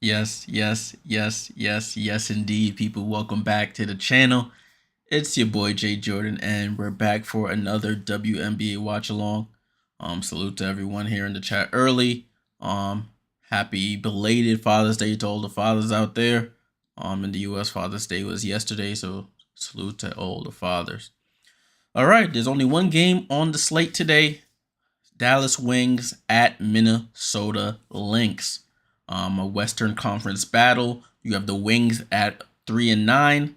Yes, indeed, people. Welcome back to the channel. It's your boy Jay Jordan, and we're back for another WNBA watch along. Salute to everyone here in the chat early. Happy belated Father's Day to all the fathers out there. In the U.S., Father's Day was yesterday, so salute to all the fathers. All right, there's only one game on the slate today. Dallas Wings at Minnesota Lynx. A Western Conference battle. You have the Wings at 3-9,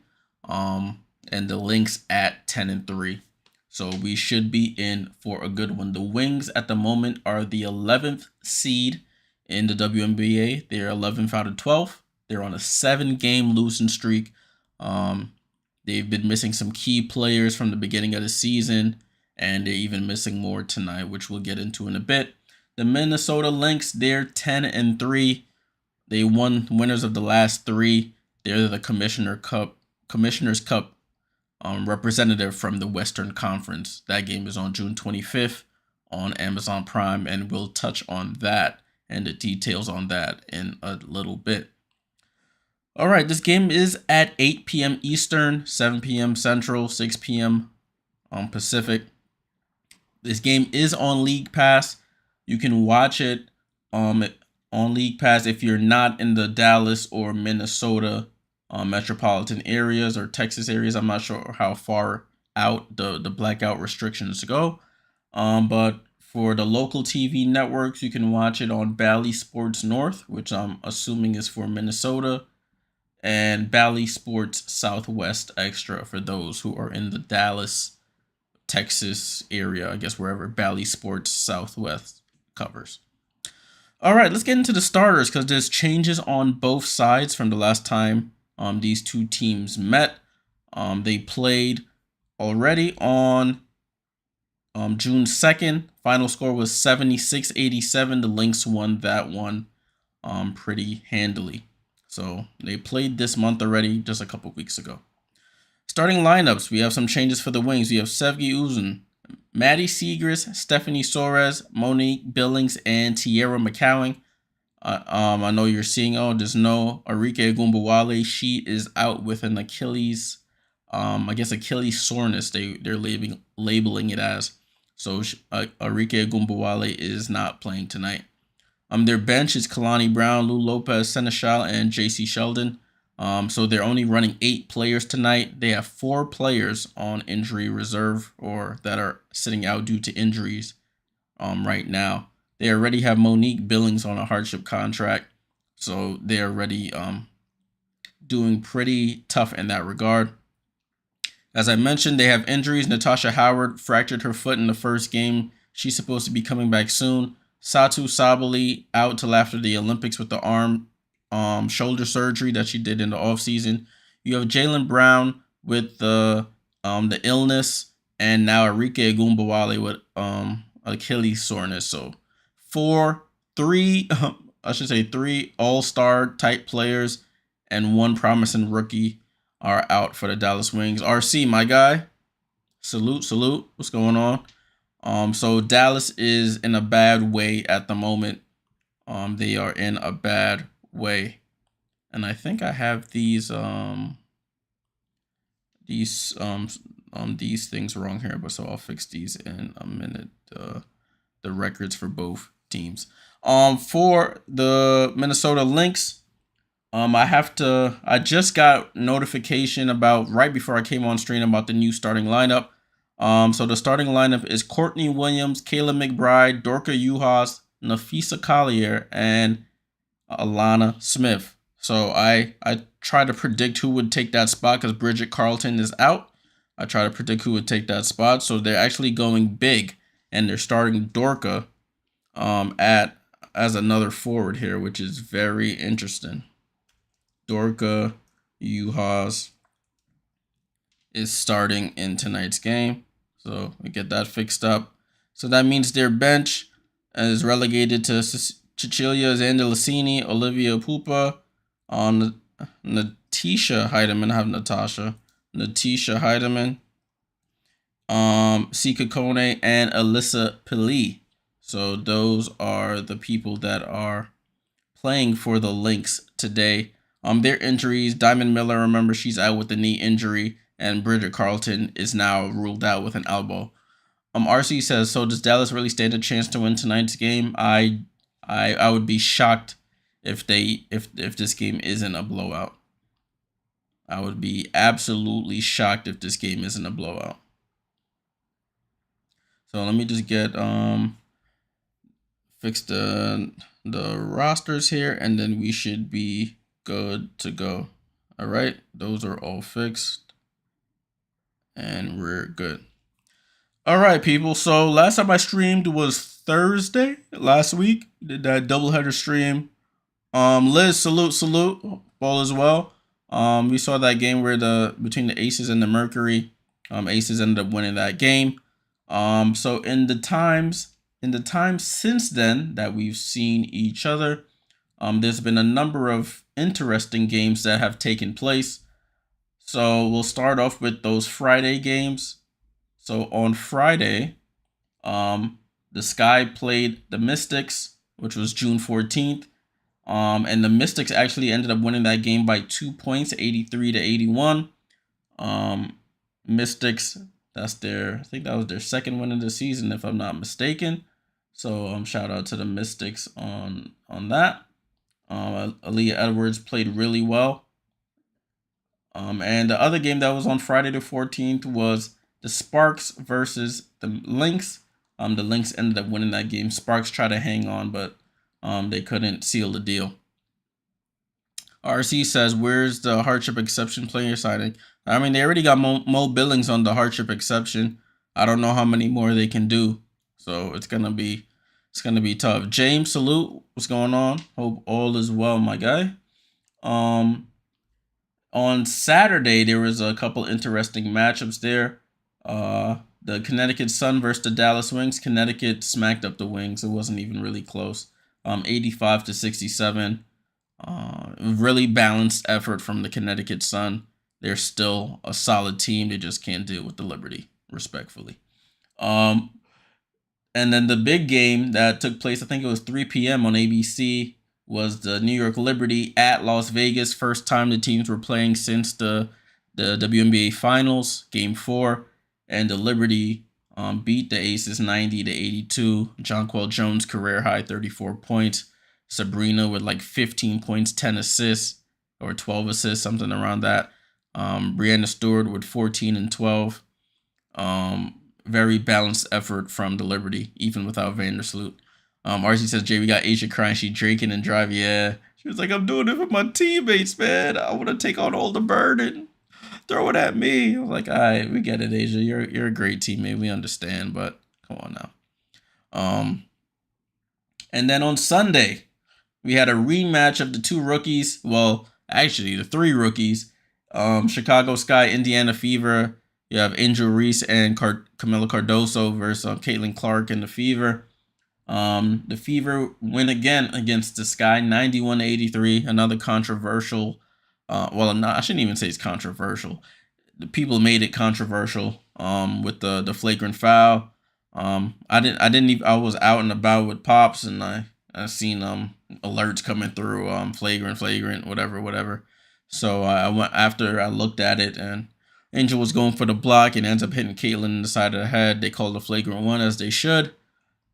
and the Lynx at 10-3. So we should be in for a good one. The Wings at the moment are the 11th seed in the WNBA. They're 11th out of 12. They're on a 7-game losing streak. They've been missing some key players from the beginning of the season, and they're even missing more tonight, which we'll get into in a bit. The Minnesota Lynx, they're 10-3. They won winners of the last 3. They're the Commissioner's Cup representative from the Western Conference. That game is on June 25th on Amazon Prime, and we'll touch on that and the details on that in a little bit. All right, this game is at 8 p.m. Eastern, 7 p.m. Central, 6 p.m. Pacific. This game is on League Pass. You can watch it on League Pass if you're not in the Dallas or Minnesota metropolitan areas or Texas areas. I'm not sure how far out the blackout restrictions go. But for the local TV networks, you can watch it on Bally Sports North, which I'm assuming is for Minnesota, and Bally Sports Southwest Extra for those who are in the Dallas, Texas area, I guess wherever Bally Sports Southwest covers. All right, let's get into the starters because there's changes on both sides from the last time these two teams met. They played already on June 2nd. Final score was 76-87. The Lynx won that one pretty handily. So they played this month already, just a couple weeks ago. Starting lineups, we have some changes for the Wings. We have Sevgi Uzun, Maddie Segrist, Stephanie Soares, Monique Billings, and Tierra McCowing. I know you're seeing, there's no Arike Ogunbowale. She is out with an Achilles, I guess Achilles soreness, they're labeling it as. So Arike Ogunbowale is not playing tonight. Their bench is Kalani Brown, Lou Lopez, Seneschal, and JC Sheldon. So they're only running 8 players tonight. They have 4 players on injury reserve or that are sitting out due to injuries right now. They already have Monique Billings on a hardship contract. So they're already doing pretty tough in that regard. As I mentioned, they have injuries. Natasha Howard fractured her foot in the first game. She's supposed to be coming back soon. Satu Sabali out till after the Olympics with the arm shoulder surgery that she did in the offseason. You have Jaylen Brown with the illness, and now Arike Ogunbowale with Achilles soreness. So 3 all-star type players and 1 promising rookie are out for the Dallas Wings. RC, my guy, salute. What's going on? So Dallas is in a bad way at the moment. They are in a bad way, and I think I have these things wrong here, but so I'll fix these in a minute. The records for both teams. For the Minnesota Lynx, I just got notification about right before I came on stream about the new starting lineup. So the starting lineup is Courtney Williams, Kayla McBride, Dorka Juhas, Nafisa Collier, and Alana Smith. So I try to predict who would take that spot because Bridget Carlton is out. I try to predict who would take that spot. So they're actually going big, and they're starting Dorka as another forward here, which is very interesting. Dorka Juhas is starting in tonight's game. So we get that fixed up. So that means their bench is relegated to Cecilia Zandalicini, Olivia Pupa, Natisha Heidemann. I have Natasha. Natisha Heidemann, Sika Kone, and Alyssa Pili. So those are the people that are playing for the Lynx today. Their injuries, Diamond Miller, remember, she's out with a knee injury, and Bridget Carlton is now ruled out with an elbow. RC says, so does Dallas really stand a chance to win tonight's game? I would be shocked if this game isn't a blowout. I would be absolutely shocked if this game isn't a blowout. So let me just get fix the rosters here, and then we should be good to go. All right, those are all fixed, and we're good. All right, people. So last time I streamed was Thursday last week. Did that doubleheader stream. Liz, salute, all as well. We saw that game where between the Aces and the Mercury, Aces ended up winning that game. So in the time since then that we've seen each other, there's been a number of interesting games that have taken place. So we'll start off with those Friday games. So on Friday, the Sky played the Mystics, which was June 14th. And the Mystics actually ended up winning that game by 2 points, 83-81. Mystics, I think that was their second win of the season, if I'm not mistaken. So shout out to the Mystics on that. Aaliyah Edwards played really well. And the other game that was on Friday the 14th was the Sparks versus the Lynx. The Lynx ended up winning that game. Sparks tried to hang on, but they couldn't seal the deal. RC says, where's the hardship exception player signing? I mean, they already got Mo Billings on the hardship exception. I don't know how many more they can do. So it's gonna be tough. James, salute. What's going on? Hope all is well, my guy. On Saturday, there was a couple interesting matchups there. The Connecticut Sun versus the Dallas Wings. Connecticut smacked up the Wings. It wasn't even really close. 85-67. Really balanced effort from the Connecticut Sun. They're still a solid team. They just can't deal with the Liberty, respectfully. And then the big game that took place, I think it was 3 p.m. on ABC, was the New York Liberty at Las Vegas. First time the teams were playing since the WNBA Finals, Game 4. And the Liberty beat the Aces 90-82. Jonquel Jones career high 34 points. Sabrina with like 15 points, 10 assists, or 12 assists, something around that. Brianna Stewart with 14 and 12. Very balanced effort from the Liberty, even without Vandersloot. RC says, Jay, we got Asia crying. She drinking and driving. Yeah. She was like, I'm doing it for my teammates, man. I want to take on all the burden. Throw it at me. I was like, all right, we get it, Asia. You're a great teammate. We understand, but come on now. And then on Sunday, we had a rematch of the two rookies. Well, actually, the three rookies. Chicago Sky, Indiana Fever. You have Angel Reese and Camila Cardoso versus Caitlin Clark and the Fever. The Fever win again against the Sky, 91-83. Another controversial. I shouldn't even say it's controversial. The people made it controversial. With the flagrant foul. I was out and about with Pops, and I seen alerts coming through. Flagrant, whatever. So I went after I looked at it, and Angel was going for the block and ends up hitting Caitlin in the side of the head. They called the flagrant one, as they should.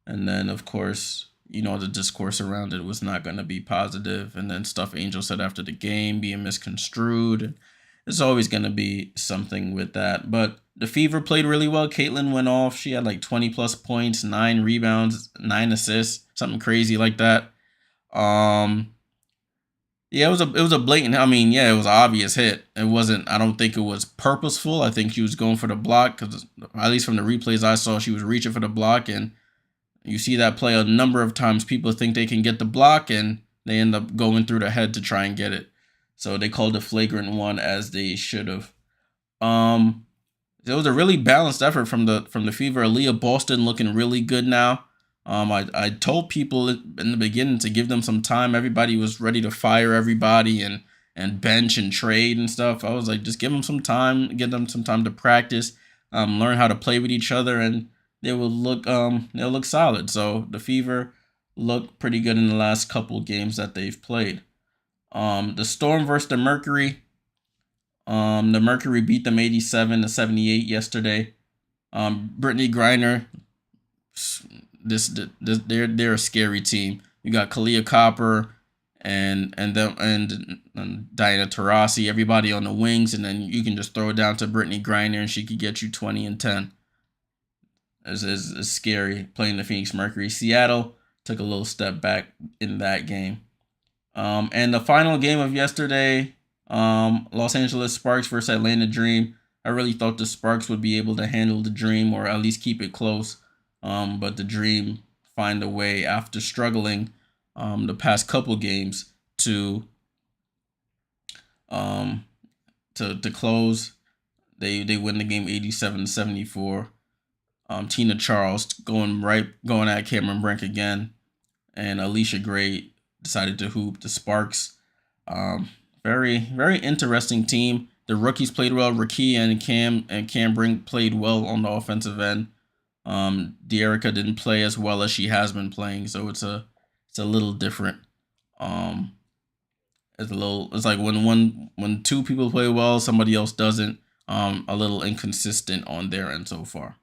And then, of course, the discourse around it was not going to be positive. And then stuff Angel said after the game being misconstrued. There's always going to be something with that. But the Fever played really well. Caitlin went off. She had like 20-plus points, 9 rebounds, 9 assists, something crazy like that. Yeah, it was a blatant. I mean, yeah, it was an obvious hit. It wasn't. I don't think it was purposeful. I think she was going for the block because, at least from the replays I saw, she was reaching for the block, and you see that play a number of times. People think they can get the block, and they end up going through the head to try and get it. So they called it flagrant one, as they should have. It was a really balanced effort from the Fever. Aaliyah Boston looking really good now. I told people in the beginning to give them some time. Everybody was ready to fire everybody and bench and trade and stuff. I was like, just give them some time, give them some time to practice, learn how to play with each other, and they'll look solid. So the Fever looked pretty good in the last couple games that they've played. The Storm versus the Mercury. The Mercury beat them 87-78 yesterday. Brittany Griner, they're a scary team. You got Kalia Copper and Diana Taurasi, everybody on the wings, and then you can just throw it down to Brittany Griner and she could get you 20 and 10. It's scary playing the Phoenix Mercury. Seattle took a little step back in that game. And the final game of yesterday, Los Angeles Sparks versus Atlanta Dream. I really thought the Sparks would be able to handle the Dream or at least keep it close. But the Dream find a way after struggling the past couple games to close. They win the game 87-74. Tina Charles going at Cameron Brink again, and Alicia Gray decided to hoop the Sparks. Very, very interesting team. The rookies played well. Rakia and Cam Brink played well on the offensive end. De'Erica didn't play as well as she has been playing, so it's a little different. It's like when two people play well, somebody else doesn't. A little inconsistent on their end so far.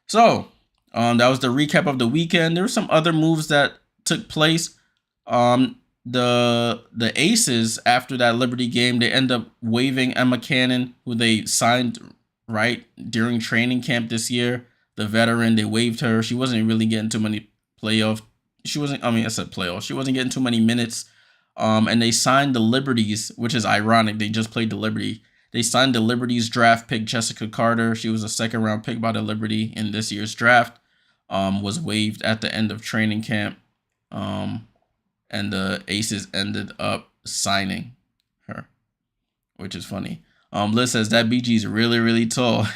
So, that was the recap of the weekend. There were some other moves that took place. The Aces, after that Liberty game, they end up waiving Emma Cannon, who they signed right during training camp this year. The veteran, they waived her. She wasn't really getting too many playoff. She wasn't getting too many minutes. And they signed the Liberties, which is ironic. They just played the Liberty. They signed the Liberties draft pick Jessica Carter. She was a second-round pick by the Liberty in this year's draft. Was waived at the end of training camp. And the Aces ended up signing her, which is funny. Liz says that BG is really, really tall.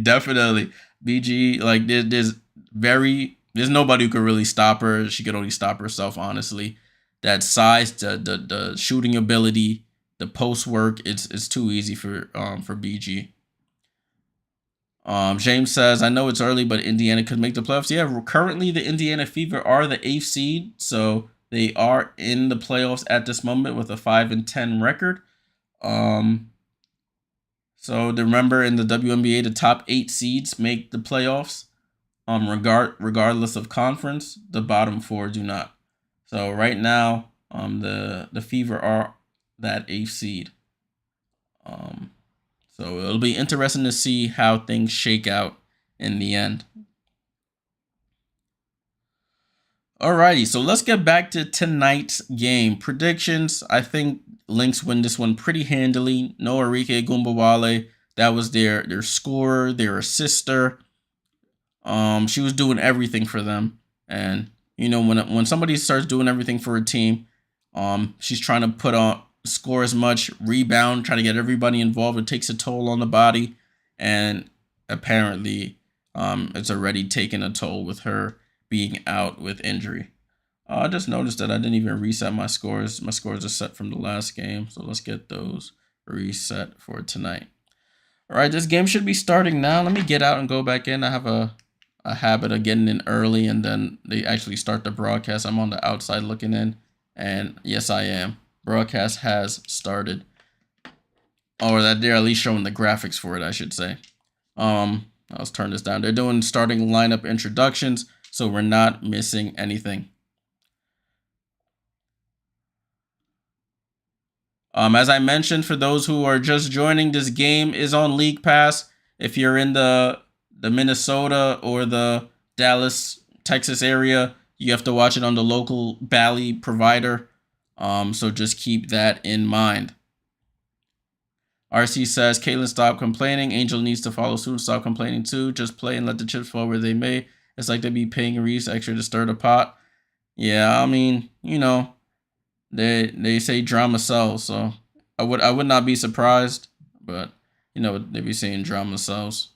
Definitely. BG, like, there's nobody who could really stop her. She could only stop herself, honestly. That size, the shooting ability, the post work, it's too easy for BG. James says, I know it's early, but Indiana could make the playoffs. Yeah, currently the Indiana Fever are the 8th seed, so they are in the playoffs at this moment with a 5-10 record. So remember, in the WNBA, the top 8 seeds make the playoffs. Regardless of conference, the bottom 4 do not. So right now, the Fever are that 8th seed. So it'll be interesting to see how things shake out in the end. Alrighty, so let's get back to tonight's game. Predictions, I think Lynx win this one pretty handily. No Arike Gumbawale. That was their scorer, their assister. She was doing everything for them. And, you know, when somebody starts doing everything for a team, she's trying to score as much, rebound, try to get everybody involved. It takes a toll on the body. And apparently, it's already taken a toll with her being out with injury. I just noticed that I didn't even reset my scores. My scores are set from the last game, so let's get those reset for tonight. All right, this game should be starting now. Let me get out and go back in. I have a habit of getting in early, and then they actually start the broadcast. I'm on the outside looking in, and yes, I am. Broadcast has started. Or that they're at least showing the graphics for it, I should say. Let's turn this down. They're doing starting lineup introductions, so we're not missing anything. As I mentioned, for those who are just joining, this game is on League Pass. If you're in the Minnesota or the Dallas, Texas area, you have to watch it on the local Bally provider. So just keep that in mind. RC says, Caitlin, stop complaining. Angel needs to follow suit. Stop complaining too. Just play and let the chips fall where they may. It's like they'd be paying Reese extra to stir the pot. Yeah, I mean, you know, they say drama sells, so I would not be surprised, but you know, they be saying drama sells.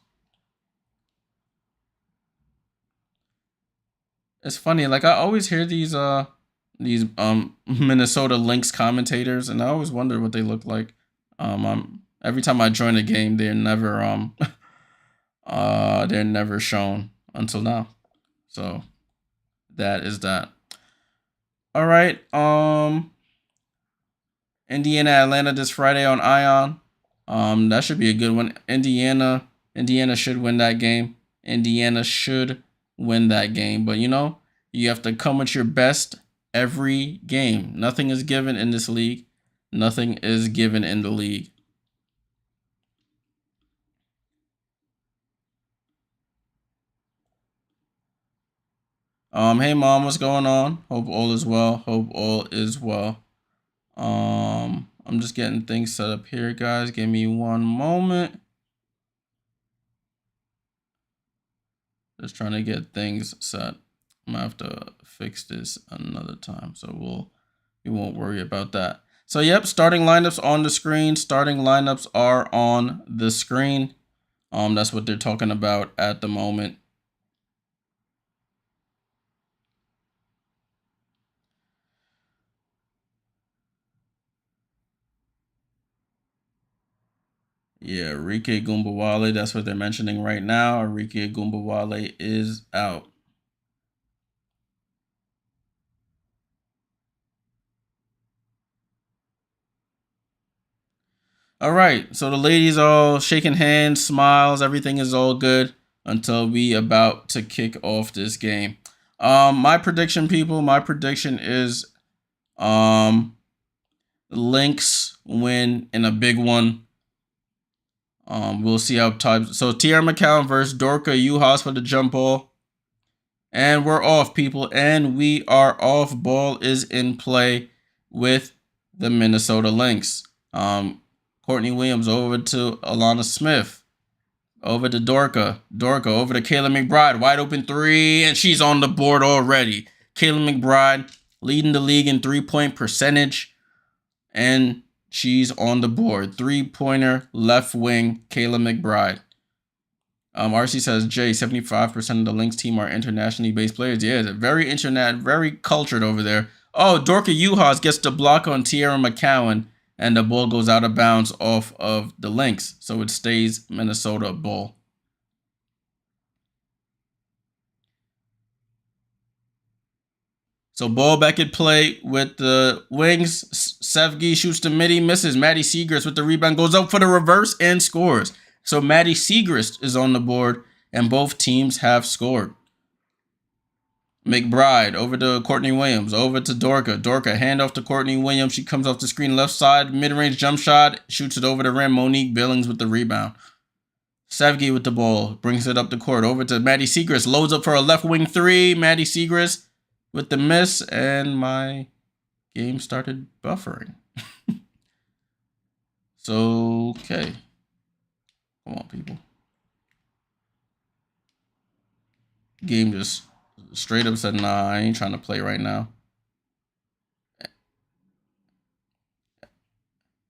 It's funny, like I always hear these Minnesota Lynx commentators, and I always wonder what they look like. Every time I join a game, they're never they're never shown until now. So that is that. All right. Indiana, Atlanta this Friday on Ion. That should be a good one. Indiana should win that game. Indiana should win that game. But you have to come with your best every game. Nothing is given in this league. Nothing is given in the league. Hey mom, what's going on? Hope all is well. Hope all is well. I'm just getting things set up here, guys. Give me one moment. Just trying to get things set. I'm gonna have to fix this another time, so we won't worry about that. So yep, starting lineups on the screen. Starting lineups are on the screen. That's what they're talking about at the moment. Yeah, Arike Gumbawale, that's what they're mentioning right now. Arike Gumbawale is out. All right, so the ladies all shaking hands, smiles, everything is all good until we about to kick off this game. My prediction, people, my prediction is Lynx win in a big one. We'll see how times. So Tierra McCown versus Dorka Uhas for the jump ball. And we're off, people. And we are off. Ball is in play with the Minnesota Lynx. Courtney Williams over to Alana Smith. Over to Dorka. Dorka over to Kayla McBride. Wide open three. And she's on the board already. Kayla McBride leading the league in three-point percentage. And she's on the board. Three-pointer, left wing, Kayla McBride. RC says, Jay, 75% of the Lynx team are internationally based players. Yeah, they're very very cultured over there. Oh, Dorka Uhas gets the block on Tierra McCowan, and the ball goes out of bounds off of the Lynx. So it stays Minnesota ball. So ball back at play with the wings. Sevgi shoots to midi, misses. Maddie Segrist with the rebound, goes up for the reverse and scores. So Maddie Segrist is on the board, and both teams have scored. McBride over to Courtney Williams, over to Dorka. Dorka, handoff to Courtney Williams. She comes off the screen left side, mid-range jump shot, shoots it over the rim. Monique Billings with the rebound. Sevgi with the ball, brings it up the court, over to Maddie Segrist, loads up for a left wing three. Maddie Segrist with the miss, and my game started buffering. So, okay. Come on, people. Game just straight up said, nah, I ain't trying to play right now.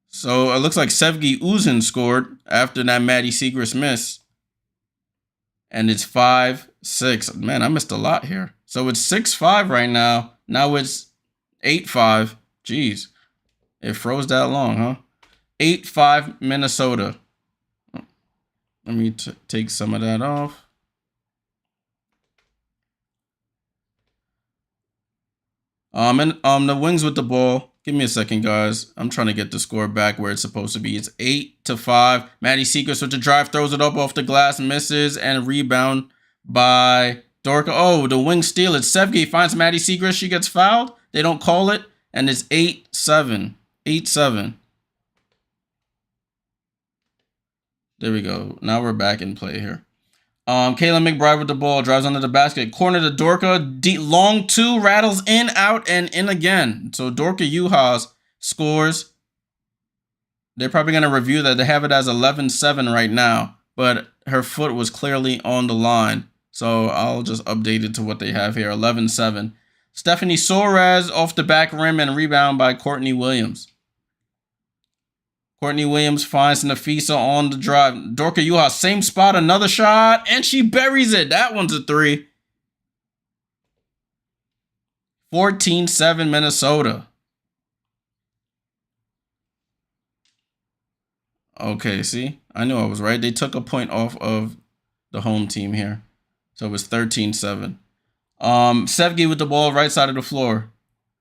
So it looks like Sevgi Uzin scored after that Maddie Segrist miss. And it's 5-6. Man, I missed a lot here. So it's 6-5 right now. Now it's 8-5. Jeez. It froze that long, huh? 8-5 Minnesota. Let me take some of that off. And the Wings with the ball. Give me a second, guys. I'm trying to get the score back where it's supposed to be. It's 8-5. Maddie Segrist with the drive, throws it up off the glass, misses, and a rebound by Dorka. Oh, the Wings steal it. Sevgi finds Maddie Segrist. She gets fouled. They don't call it, and it's 8-7. 8-7. There we go. Now we're back in play here. Kayla McBride with the ball, drives under the basket. Corner to Dorka. Long two, rattles in, out, and in again. So Dorka Uhas scores. They're probably going to review that. They have it as 11-7 right now, but her foot was clearly on the line. So I'll just update it to what they have here, 11-7. Stephanie Soares off the back rim and rebound by Courtney Williams. Courtney Williams finds Nafisa on the drive. Dorka Uhas, same spot, another shot, and she buries it. That one's a three. 14-7 Minnesota. Okay, see? I knew I was right. They took a point off of the home team here. So it was 13-7. Sevgi with the ball, right side of the floor.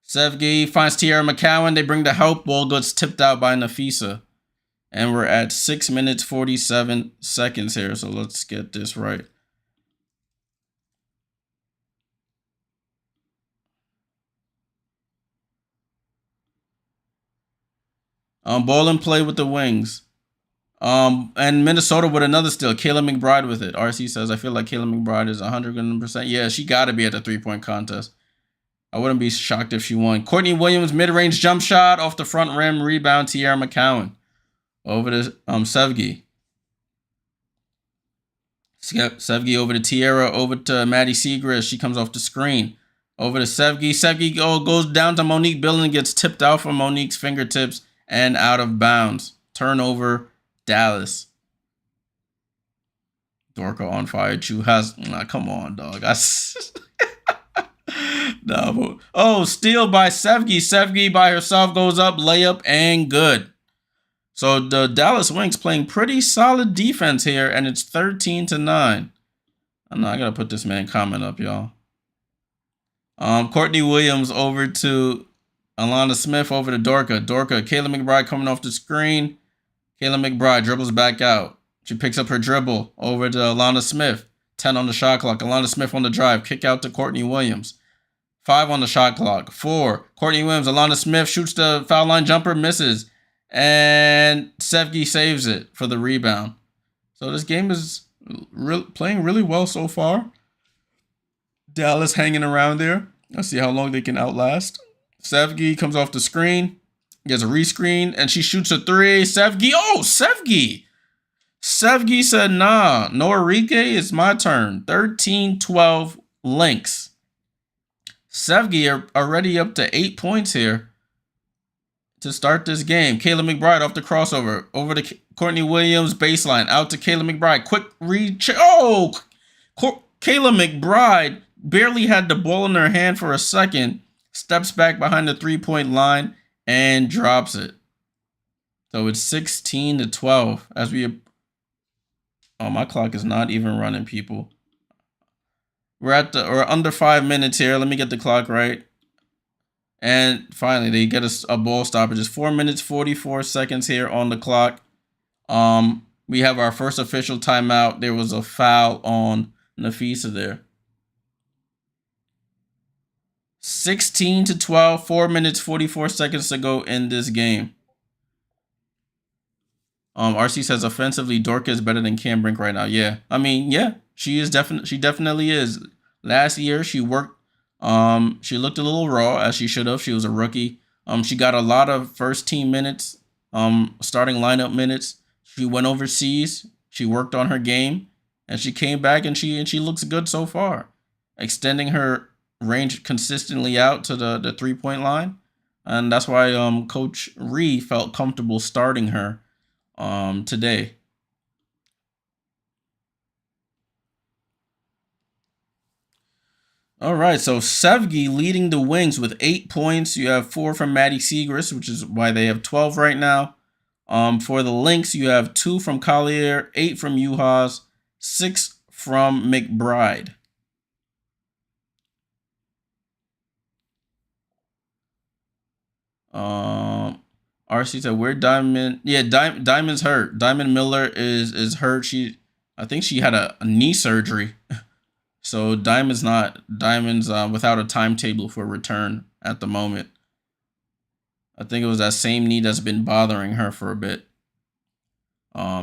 Sevgi finds Tiara McCowan. They bring the help. Ball gets tipped out by Nafisa. And we're at 6 minutes, 47 seconds here. So let's get this right. Ball in play with the Wings. And Minnesota with another steal. Kayla McBride with it. RC says, I feel like Kayla McBride is 100%. Yeah, she got to be at the 3-point contest. I wouldn't be shocked if she won. Courtney Williams, mid-range jump shot off the front rim. Rebound, Tiara McCowan. Over to Sevgi. Sevgi over to Tiara. Over to Maddie Segrist. She comes off the screen. Over to Sevgi. Sevgi goes down to Monique Billen. Gets tipped out from Monique's fingertips and out of bounds. Turnover, Dallas. Dorka on fire. Chu has... Nah, come on, dog. No. Oh, steal by Sevgi. Sevgi by herself goes up, layup, and good. So the Dallas Wings playing pretty solid defense here, and it's 13-9. I know I gotta put this man comment up, y'all. Courtney Williams over to Alana Smith over to Dorka. Kayla McBride coming off the screen. Kayla McBride dribbles back out. She picks up her dribble over to Alana Smith. 10 on the shot clock. Alana Smith on the drive. Kick out to Courtney Williams. 5 on the shot clock. 4. Courtney Williams. Alana Smith shoots the foul line jumper. Misses. And Sevgi saves it for the rebound. So this game is playing really well so far. Dallas hanging around there. Let's see how long they can outlast. Sevgi comes off the screen. Gets a rescreen. And she shoots a 3. Sevgi. Oh, Sevgi. Sevgi said, nah. No Enrique. It's my turn. 13-12 Lynx. Sevgi are already up to 8 points here to start this game. Kayla McBride off the crossover. Over to Courtney Williams. Baseline. Out to Kayla McBride. Quick reach. Oh! Kayla McBride barely had the ball in her hand for a second. Steps back behind the 3-point line and drops it. So it's 16-12 as we... Oh, my clock is not even running, people. We're under 5 minutes here. Let me get the clock right. And finally, they get a ball stoppage. It's 4 minutes, 44 seconds here on the clock. We have our first official timeout. There was a foul on Nafisa there. 16-12, 4 minutes, 44 seconds to go in this game. RC says offensively, Dorka is better than Cam Brink right now. Yeah, I mean, yeah, she definitely is. Last year she worked. She looked a little raw, as she should have. She was a rookie. She got a lot of first team minutes, starting lineup minutes. She went overseas. She worked on her game, and she came back and she looks good so far, extending her range consistently out to the 3-point line, and that's why Coach Ree felt comfortable starting her today. All right, so Sevgi leading the Wings with 8 points. You have 4 from Maddie Segrist, which is why they have 12 right now. For the Lynx, you have 2 from Collier, 8 from Uhas, 6 from McBride. RC said, "Where Diamond? Yeah, Diamond's hurt. Diamond Miller is hurt. I think she had a knee surgery." So Diamond's without a timetable for return at the moment. I think it was that same knee that's been bothering her for a bit.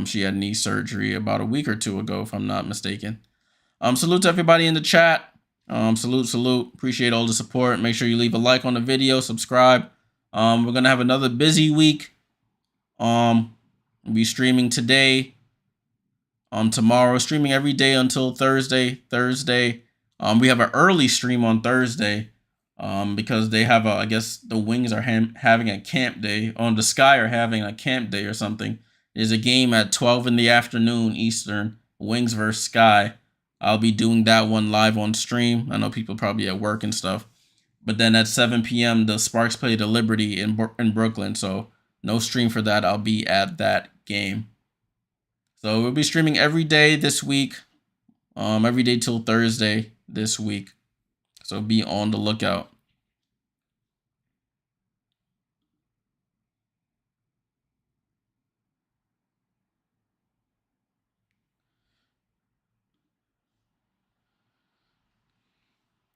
She had knee surgery about a week or 2 ago, if I'm not mistaken. Salute to everybody in the chat. Salute. Appreciate all the support. Make sure you leave a like on the video, subscribe. We're gonna have another busy week. We'll be streaming today. Tomorrow, streaming every day until Thursday. We have an early stream on Thursday, because they have I guess the Wings are having a camp day. The Sky are having a camp day or something. There's a game at 12 in the afternoon Eastern, Wings versus Sky. I'll be doing that one live on stream. I know people probably at work and stuff. But then at 7 p.m., the Sparks play the Liberty in Brooklyn. So no stream for that. I'll be at that game. So we'll be streaming every day this week. Every day till Thursday this week. So be on the lookout.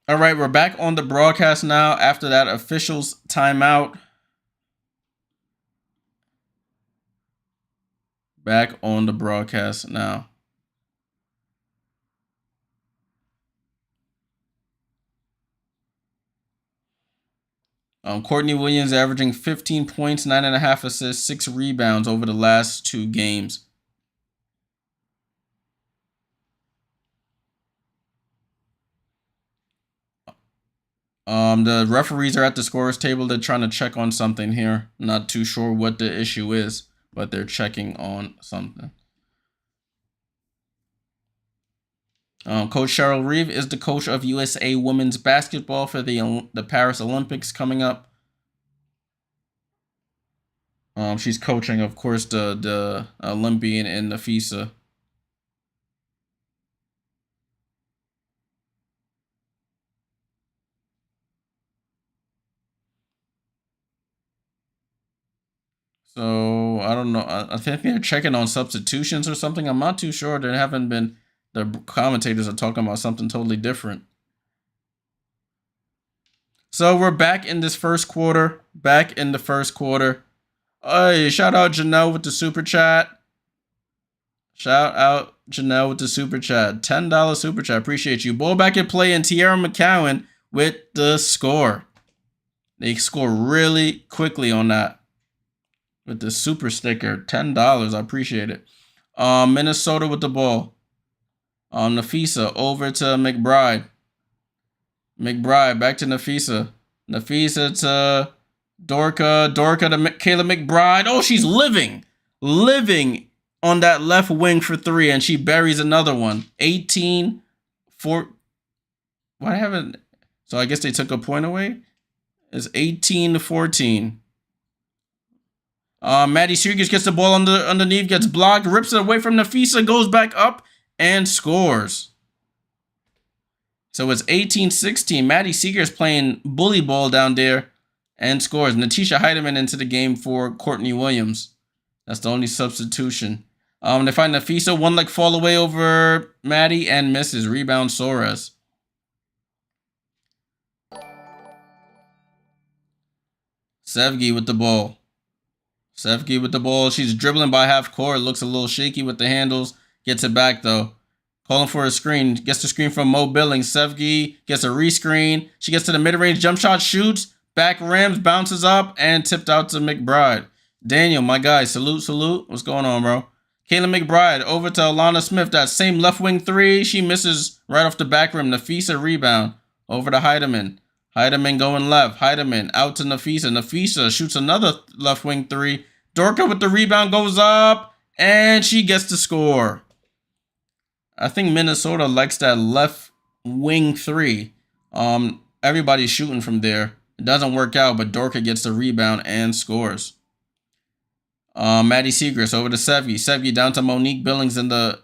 All right, we're back on the broadcast now after that officials timeout. Back on the broadcast now. Courtney Williams averaging 15 points, 9.5 assists, 6 rebounds over the last 2 games. The referees are at the scorers table. They're trying to check on something here. Not too sure what the issue is, but they're checking on something. Coach Cheryl Reeve is the coach of USA women's basketball for the Paris Olympics coming up. She's coaching, of course, the Olympian and Nafisa. So I don't know. I think they're checking on substitutions or something. I'm not too sure. There haven't been. The commentators are talking about something totally different. So we're back in this first quarter. Back in the first quarter. Hey, shout out Janelle with the super chat. Shout out Janelle with the super chat. $10 super chat. Appreciate you. Ball back at play and Tierra McCowan with the score. They score really quickly on that. With the super sticker. $10. I appreciate it. Minnesota with the ball. Nafisa over to McBride. McBride back to Nafisa. Nafisa to Dorka. Dorka to Kayla McBride. Oh, she's living on that left wing for 3, and she buries another one. 18-4. Why haven't? So I guess they took a point away. It's 18-14. Maddie Seegers gets the ball underneath, gets blocked, rips it away from Nafisa, goes back up and scores. So it's 18-16. Maddie Seegers playing bully ball down there and scores. Natisha Heidemann into the game for Courtney Williams. That's the only substitution. They find Nafisa, one leg fall away over Maddie and misses. Rebound Soares. Sevgi with the ball. Sevgi with the ball. She's dribbling by half court. Looks a little shaky with the handles. Gets it back though. Calling for a screen. Gets the screen from Mo Billings. Sevgi gets a rescreen. She gets to the mid-range jump shot. Shoots. Back rims. Bounces up. And tipped out to McBride. Daniel, my guy. Salute, salute. What's going on, bro? Kayla McBride over to Alana Smith. That same left wing 3. She misses right off the back rim. Nafisa rebound. Over to Heidemann. Heidemann going left. Heidemann out to Nafisa. Nafisa shoots another left wing 3. Dorka with the rebound goes up. And she gets the score. I think Minnesota likes that left wing 3. Everybody's shooting from there. It doesn't work out, but Dorka gets the rebound and scores. Maddie Seegers over to Sevgi. Sevgi down to Monique Billings in the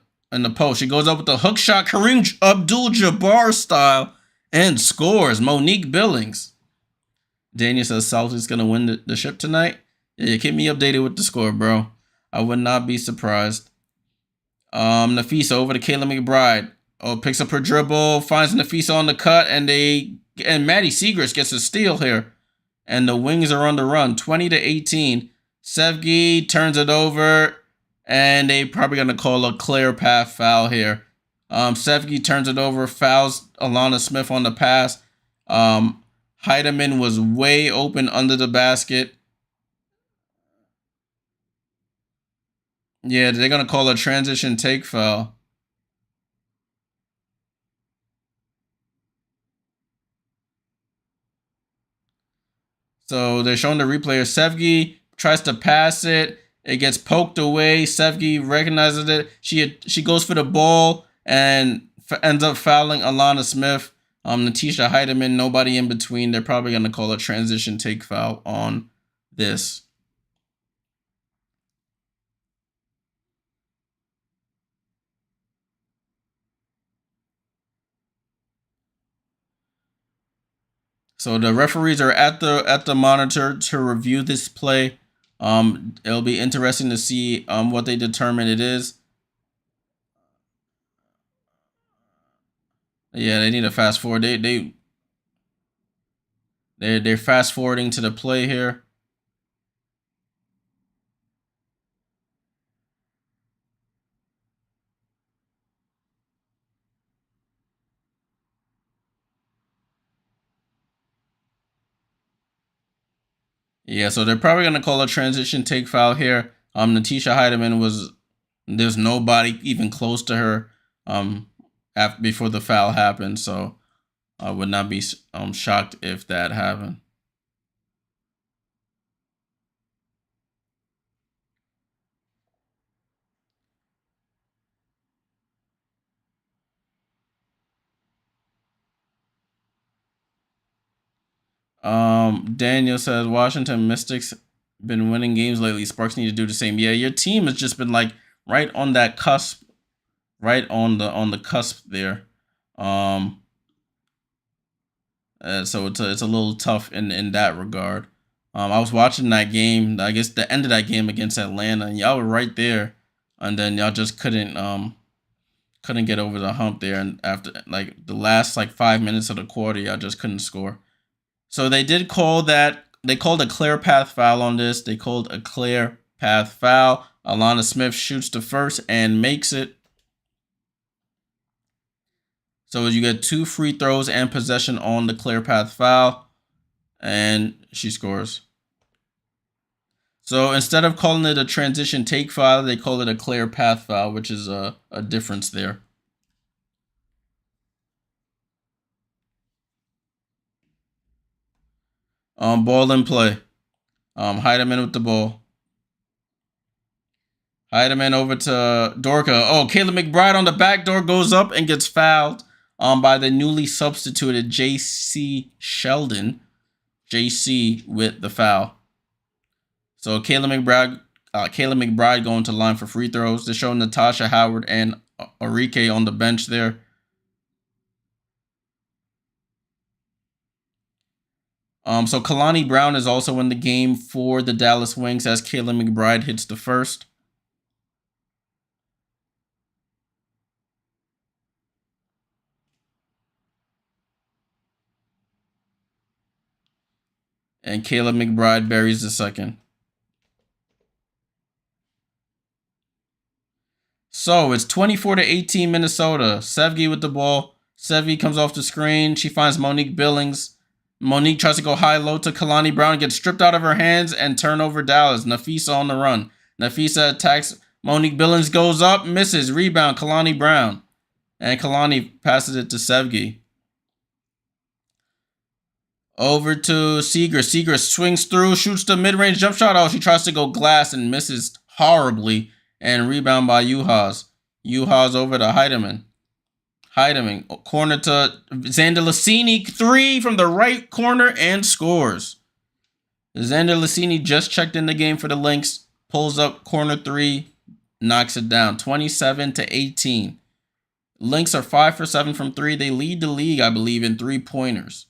post. She goes up with the hook shot, Kareem Abdul-Jabbar style, and scores. Monique Billings. Daniel says Celtics gonna win the ship tonight. Yeah, keep me updated with the score, bro. I would not be surprised. Nafisa over to Kayla McBride. Oh, picks up her dribble, finds Nafisa on the cut, and Maddie Seegers gets a steal here. And the Wings are on the run, 20-18. Sevgi turns it over, and they probably gonna call a clear path foul here. Sevgi turns it over, fouls Alana Smith on the pass. Heidemann was way open under the basket. Yeah, they're gonna call a transition take foul. So they're showing the replay. Sevgi tries to pass it. It gets poked away. Sevgi recognizes it. She goes for the ball and ends up fouling Alana Smith. Natisha Heidemann, nobody in between. They're probably going to call a transition take foul on this. So the referees are at the monitor to review this play. It'll be interesting to see what they determine it is. Yeah, they need to fast forward. They They're fast forwarding to the play here. Yeah, so they're probably gonna call a transition take foul here. Natisha Heidemann there's nobody even close to her before the foul happened, so I would not be shocked if that happened. Daniel says Washington Mystics been winning games lately. Sparks need to do the same. Yeah, your team has just been like right on that cusp, right on the cusp there. So it's a little tough in that regard. I was watching that game. I guess the end of that game against Atlanta, and y'all were right there, and then y'all just couldn't get over the hump there. And after like the last like 5 minutes of the quarter, y'all just couldn't score. So they did call that. They called a clear path foul on this. They called a clear path foul. Alana Smith shoots the first and makes it. So you get 2 free throws and possession on the clear path foul, and she scores. So instead of calling it a transition take foul, they call it a clear path foul, which is a difference there. Ball in play. Heidemann with the ball. Heidemann over to Dorka. Oh, Kayla McBride on the back door goes up and gets fouled by the newly substituted J.C. Sheldon. J.C. with the foul. So Kayla McBride going to line for free throws. They're showing Natasha Howard and Arike on the bench there. So Kalani Brown is also in the game for the Dallas Wings as Kayla McBride hits the first. And Kayla McBride buries the second. So it's 24-18 Minnesota. Sevgi with the ball. Sevgi comes off the screen. She finds Monique Billings. Monique tries to go high-low to Kalani Brown, gets stripped out of her hands, and turnover Dallas. Nafisa on the run. Nafisa attacks. Monique Billings goes up, misses. Rebound, Kalani Brown. And Kalani passes it to Sevgi. Over to Seager. Seager swings through, shoots the mid-range jump shot. Oh, she tries to go glass and misses horribly. And rebound by Juhas. Juhas over to Heidemann. Heidemann, corner to Xander Lassini. 3 from the right corner and scores. Xander Lassini just checked in the game for the Lynx. Pulls up corner 3. Knocks it down. 27-18. Lynx are 5 for 7 from 3. They lead the league, I believe, in 3-pointers.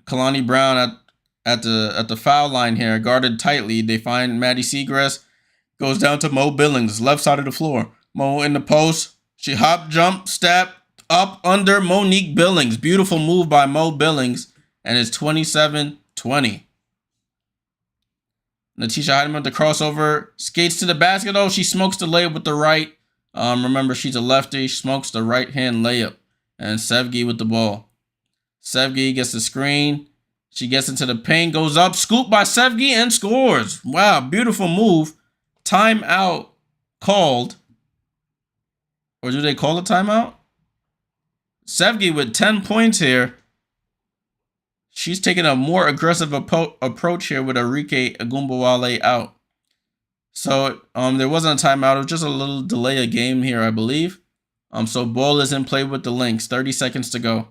Kalani Brown at the foul line here, guarded tightly. They find Maddie Seagrass, goes down to Mo Billings, left side of the floor. Mo in the post. She hop, jump, step up under Monique Billings. Beautiful move by Mo Billings, and it's 27-20. Natisha Heidemann with the crossover, skates to the basket. Oh, she smokes the layup with the right. Remember, she's a lefty. She smokes the right-hand layup. And Sevgi with the ball. Sevgi gets the screen. She gets into the paint, goes up, scoop by Sevgi, and scores. Wow, beautiful move. Timeout called. Or do they call a timeout? Sevgi with 10 points here. She's taking a more aggressive approach here with Arike Agumbawale out. So there wasn't a timeout. It was just a little delay of game here, I believe. So ball is in play with the Lynx. 30 seconds to go.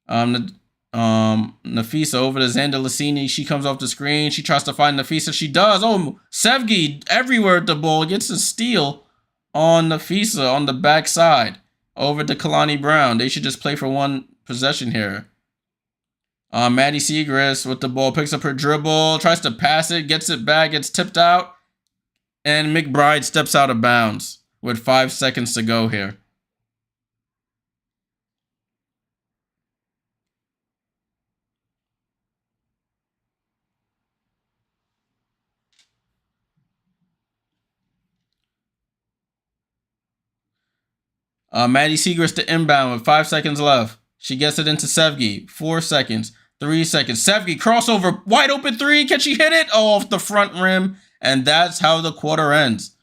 Nafisa over to Xander Lassini. She comes off the screen. She tries to find Nafisa. She does. Oh, Sevgi everywhere at the ball. Gets a steal on Nafisa on the backside. Over to Kalani Brown. They should just play for one possession here. Maddie Seagrass with the ball. Picks up her dribble. Tries to pass it. Gets it back. Gets tipped out. And McBride steps out of bounds with 5 seconds to go here. Maddie Segrist to inbound with 5 seconds left. She gets it into Sevgi. 4 seconds. 3 seconds. Sevgi crossover. Wide open three. Can she hit it? Oh, off the front rim. And that's how the quarter ends.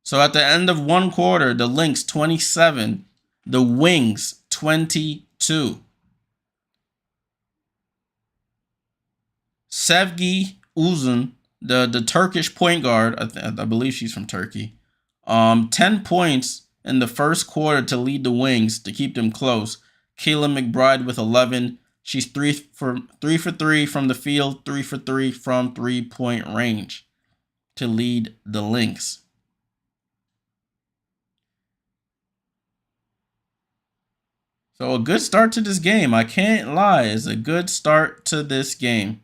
So at the end of one quarter, the Lynx 27. The Wings 22. Sevgi Uzun, the Turkish point guard, I believe she's from Turkey. 10 points in the first quarter to lead the Wings to keep them close. Kayla McBride with 11. She's 3 for 3 from the field, 3 for 3 from 3-point range to lead the Lynx. So a good start to this game. I can't lie. It's a good start to this game.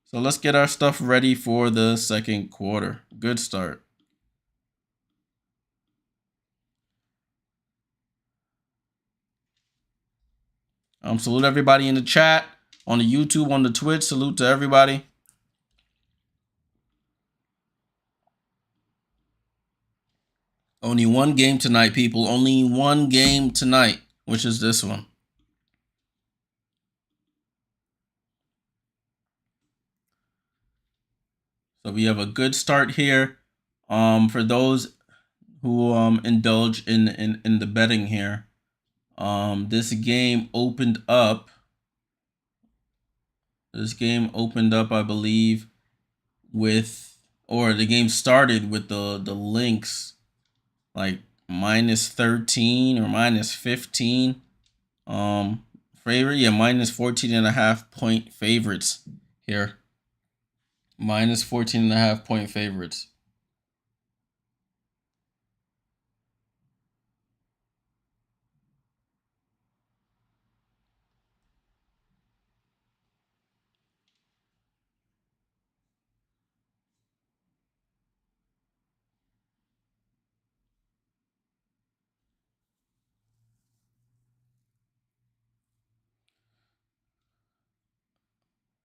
So let's get our stuff ready for the second quarter. Good start. Salute everybody in the chat, on the YouTube, on the Twitch. Salute to everybody. Only one game tonight, people. Only one game tonight, which is this one. So we have a good start here. For those who indulge in the betting here, this game opened up. I believe, the game started with the Lynx like -13 or -15 favorite. Yeah, -14.5 point favorites here. -14.5 point favorites.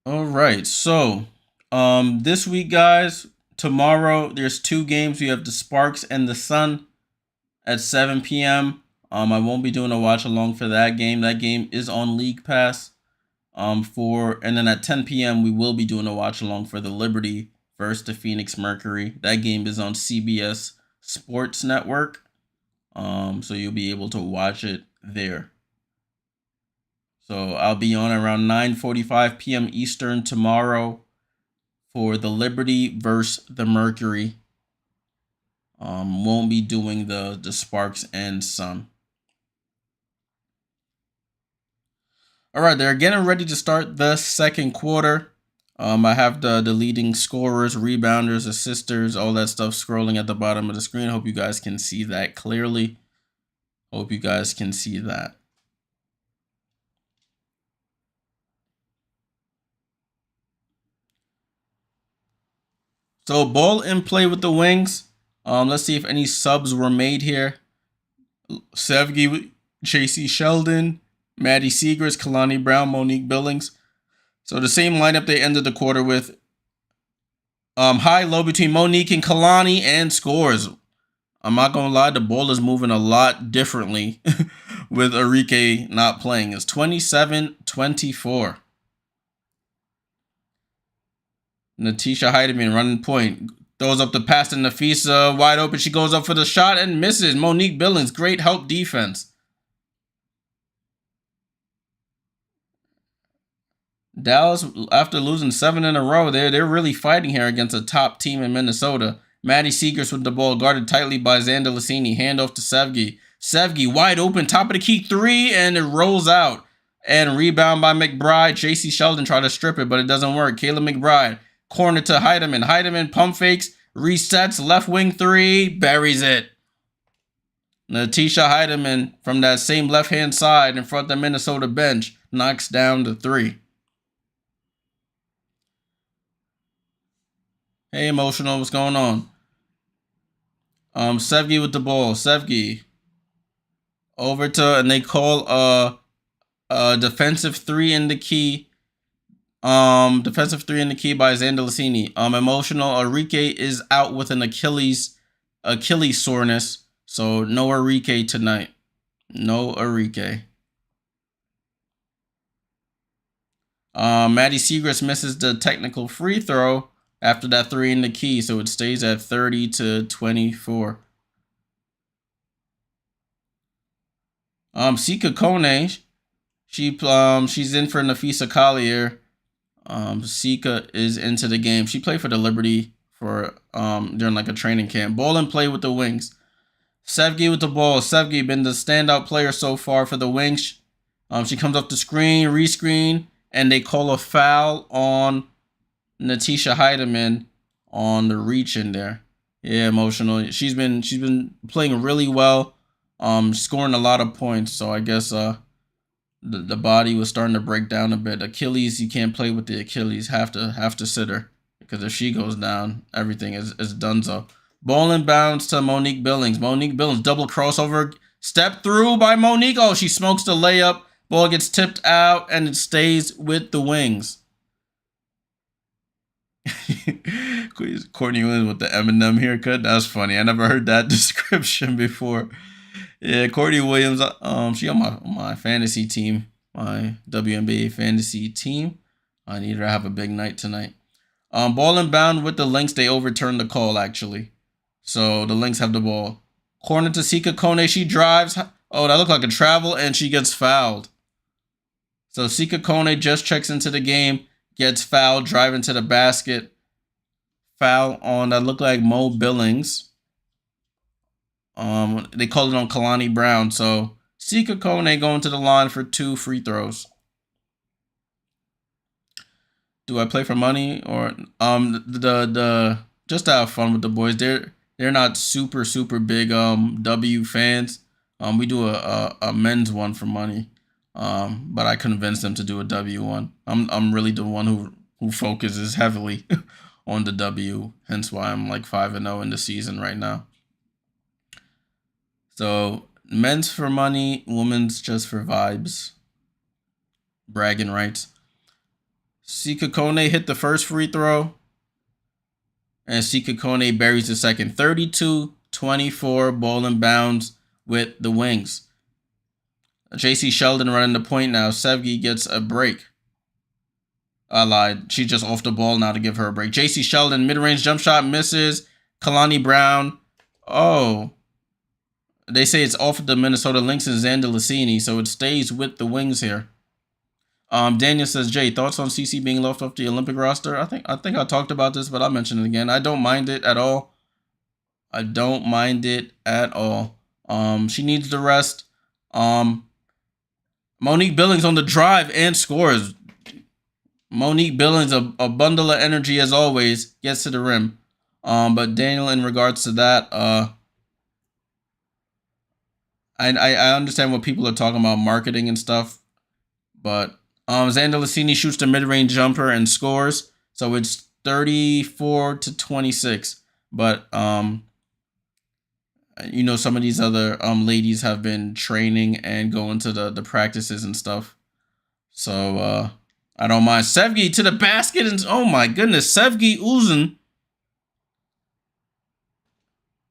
All right, so this week, guys, tomorrow there's 2 games. We have the Sparks and the Sun at 7 p.m. I won't be doing a watch along for that game. That game is on League Pass. And then at 10 p.m. we will be doing a watch along for the Liberty versus the Phoenix Mercury. That game is on CBS Sports Network. So you'll be able to watch it there. So I'll be on around 9:45 p.m. Eastern tomorrow for the Liberty versus the Mercury. Won't be doing the Sparks and Sun. All right, they're getting ready to start the second quarter. I have the leading scorers, rebounders, assisters, all that stuff scrolling at the bottom of the screen. Hope you guys can see that clearly. Hope you guys can see that. So ball in play with the Wings. Let's see if any subs were made here. Sevgi, J.C. Sheldon, Maddie Segrist, Kalani Brown, Monique Billings. So the same lineup they ended the quarter with. High-low between Monique and Kalani, and scores. I'm not going to lie, the ball is moving a lot differently with Arike not playing. It's 27-24. Natisha Heidemann running point. Throws up the pass to Nafisa. Wide open. She goes up for the shot and misses. Monique Billings. Great help defense. Dallas, after losing 7 in a row, they're really fighting here against a top team in Minnesota. Maddie Segrist with the ball, guarded tightly by Xander Lassini. Handoff to Sevgi. Sevgi wide open, top of the key 3, and it rolls out. And rebound by McBride. J.C. Sheldon tried to strip it, but it doesn't work. Kayla McBride. Corner to Heidemann. Heidemann pump fakes. Resets. Left wing 3. Buries it. Natisha Heidemann from that same left-hand side in front of the Minnesota bench knocks down the 3. Hey, Emotional. What's going on? Sevgi with the ball. Sevgi. Over to, and they call a defensive 3 in the key. Defensive 3 in the key by Xander Lassini. Emotional. Arike is out with an Achilles soreness. So no Arike tonight. No Arike. Maddie Siegrist misses the technical free throw after that 3 in the key, so it stays at 30-24. Sika Kone, she's in for Nafisa Collier. Sika is into the game. She played for the Liberty for during like a training camp. Ball and play with the Wings. Sevgi with the ball. Sevgi been the standout player so far for the Wings. She comes up the screen, rescreen, and they call a foul on Natisha Heidemann on the reach in there. Yeah, emotional. She's been playing really well, scoring a lot of points. So I guess the body was starting to break down a bit. Achilles, you can't play with the Achilles. Have to sit her, because if she goes down, everything is donezo. Ball inbounds to Monique Billings. Monique Billings double crossover, step through by Monique. Oh, she smokes the layup. Ball gets tipped out and it stays with the Wings. Courtney Williams with the Eminem haircut. That's funny. I never heard that description before. Yeah, Courtney Williams. She on my fantasy team, my WNBA fantasy team. I need her to have a big night tonight. Ball inbound with the Lynx. They overturned the call actually, so the Lynx have the ball. Corner to Sika Kone. She drives. Oh, that looked like a travel, and she gets fouled. So Sika Kone just checks into the game, gets fouled, driving to the basket. Foul on that looked like Mo Billings. They called it on Kalani Brown. So Sika Kone going to the line for 2 free throws. Do I play for money or the just to have fun with the boys? They're not super big W fans. We do a men's one for money. But I convinced them to do a W one. I'm really the one who focuses heavily on the W, hence why I'm like 5-0 in the season right now. So men's for money, women's just for vibes. Bragging rights. Sika Kone hit the first free throw, and Sika Kone buries the second. 32-24, ball inbounds with the Wings. JC Sheldon running the point now. Sevgi gets a break. I lied. She's just off the ball now to give her a break. JC Sheldon, mid-range jump shot, misses. Kalani Brown. Oh. They say it's off of the Minnesota Lynx and Zandalicini, so it stays with the Wings here. Daniel says, Jay, thoughts on CC being left off the Olympic roster? I think I talked about this, but I'll mention it again. I don't mind it at all. I don't mind it at all. She needs the rest. Monique Billings on the drive and scores. Monique Billings, a bundle of energy as always, gets to the rim. But Daniel, in regards to that, I understand what people are talking about, marketing and stuff. But Zandalicini shoots the mid-range jumper and scores. So it's 34-26. But you know, some of these other ladies have been training and going to the practices and stuff. So I don't mind. Sevgi to the basket, and oh my goodness, Sevgi Uzun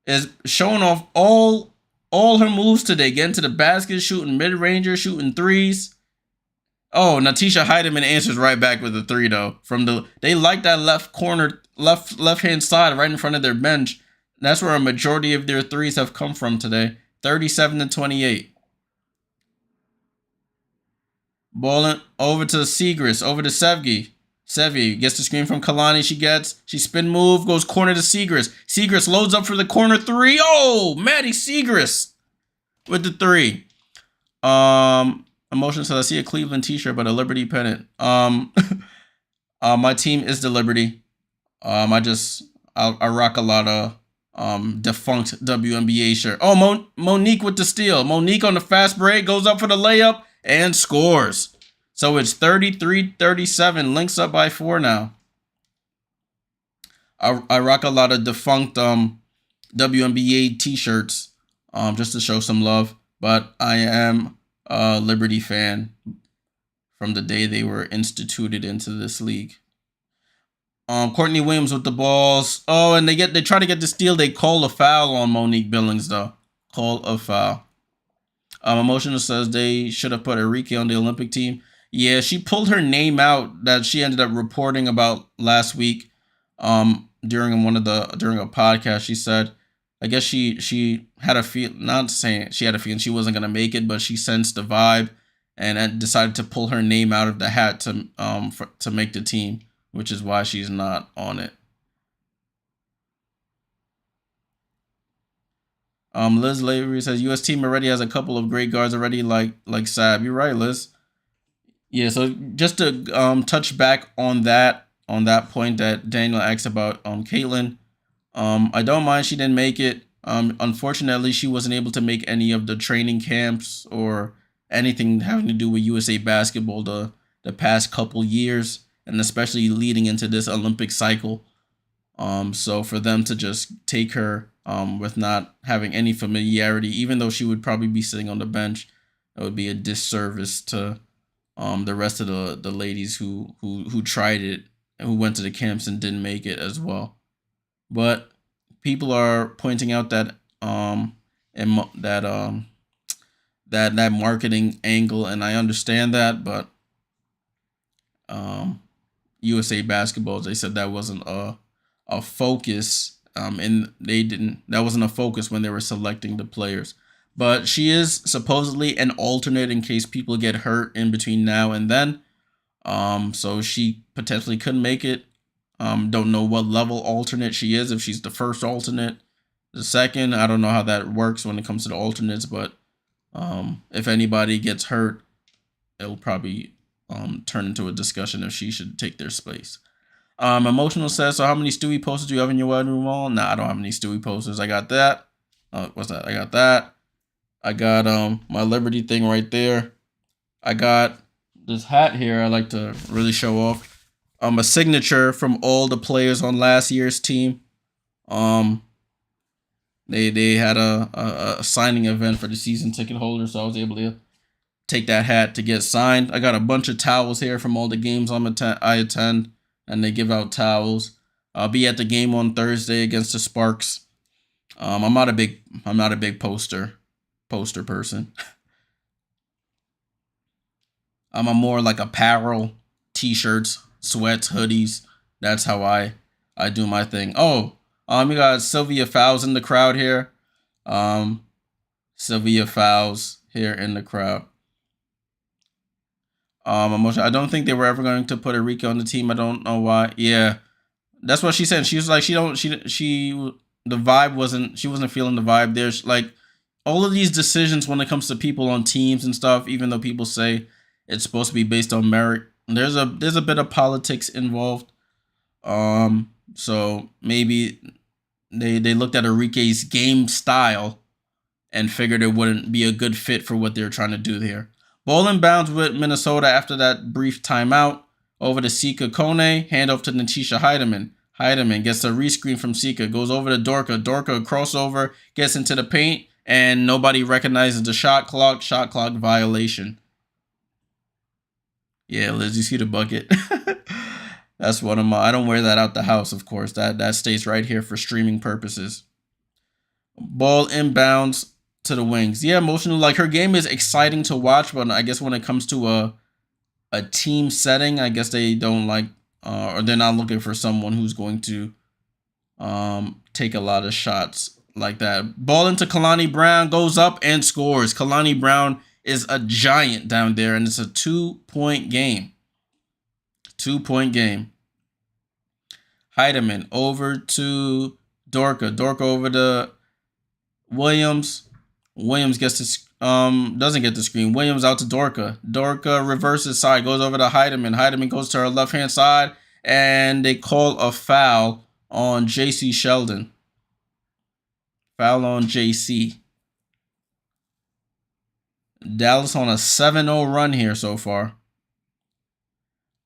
is showing off all her moves today. Getting to the basket, shooting mid-ranger, shooting threes. Oh, Natisha Heidemann answers right back with a 3 though. They like that left corner, left hand side right in front of their bench. That's where a majority of their threes have come from today. 37-28. Ball over to Siegrist, over to Sevgi. Sevgi gets the screen from Kalani. She spin move, goes corner to Siegrist. Siegrist loads up for the corner 3. Oh, Maddie Siegrist with the 3. Emotion says, I see a Cleveland t-shirt, but a Liberty pennant. My team is the Liberty. I rock a lot of defunct WNBA shirt. Oh, Monique with the steal. Monique on the fast break, goes up for the layup and scores. So it's 33-37. Lynx up by 4 now. I rock a lot of defunct WNBA t-shirts just to show some love. But I am a Liberty fan from the day they were instituted into this league. Courtney Williams with the balls. Oh, and they try to get the steal. They call a foul on Monique Billings though. call a foul. Emotional says they should have put Enrique on the Olympic team. Yeah, she pulled her name out that she ended up reporting about last week. During a podcast, she said, I guess she had a feel, not saying she had a feeling she wasn't gonna make it, but she sensed the vibe and decided to pull her name out of the hat to make the team, which is why she's not on it. Liz Lavery says U.S. team already has a couple of great guards already, like Sab. You're right, Liz. Yeah. So just to touch back on that point that Daniel asked about Caitlin. I don't mind she didn't make it. Unfortunately, she wasn't able to make any of the training camps or anything having to do with USA basketball the past couple years, and especially leading into this Olympic cycle. So for them to just take her with not having any familiarity, even though she would probably be sitting on the bench, that would be a disservice to the rest of the ladies who tried it and who went to the camps and didn't make it as well. But people are pointing out that and that marketing angle, and I understand that, but USA basketball, they said that wasn't a focus, and that wasn't a focus when they were selecting the players. But she is supposedly an alternate in case people get hurt in between now and then. So she potentially could make it. Don't know what level alternate she is, if she's the first alternate, the second. I don't know how that works when it comes to the alternates, but if anybody gets hurt, it'll probably turn into a discussion if she should take their space. Emotional says, so how many Stewie posters do you have in your wedding room wall? Nah, I don't have any Stewie posters. I got that. What's that? I got that. I got my Liberty thing right there. I got this hat here I like to really show off. A signature from all the players on last year's team. They had a signing event for the season ticket holders, so I was able to take that hat to get signed. I got a bunch of towels here from all the games I attend, and they give out towels. I'll be at the game on Thursday against the Sparks. I'm not a big poster person. I'm a more like apparel, t-shirts, sweats, hoodies. That's how I do my thing. Oh, we got Sylvia Fowles in the crowd here. Sylvia Fowles here in the crowd. I don't think they were ever going to put Enrique on the team. I don't know why. Yeah, that's what she said. She was like, the vibe wasn't. She wasn't feeling the vibe. There's like all of these decisions when it comes to people on teams and stuff. Even though people say it's supposed to be based on merit, there's a bit of politics involved. So maybe they looked at Enrique's game style and figured it wouldn't be a good fit for what they're trying to do here. Ball inbounds with Minnesota after that brief timeout. Over to Sika Kone. Handoff to Natisha Heidemann. Heidemann gets a rescreen from Sika. Goes over to Dorka. Dorka crossover. Gets into the paint. And nobody recognizes the shot clock. Shot clock violation. Yeah, Liz, you see the bucket? That's one of my... I don't wear that out the house, of course. That stays right here for streaming purposes. Ball inbounds to the wings. Yeah, emotional. Like, her game is exciting to watch, but I guess when it comes to a team setting, I guess they don't like, or they're not looking for someone who's going to take a lot of shots like that. Ball into Kalani Brown, goes up and scores. Kalani Brown is a giant down there, and it's a 2-point game. 2-point game. Heidemann over to Dorka. Dorka over to Williams. Williams gets to doesn't get the screen. Williams out to Dorka. Dorka reverses side, goes over to Heidemann. Heidemann goes to her left hand side, and they call a foul on JC Sheldon. Foul on JC. Dallas on a 7-0 run here so far.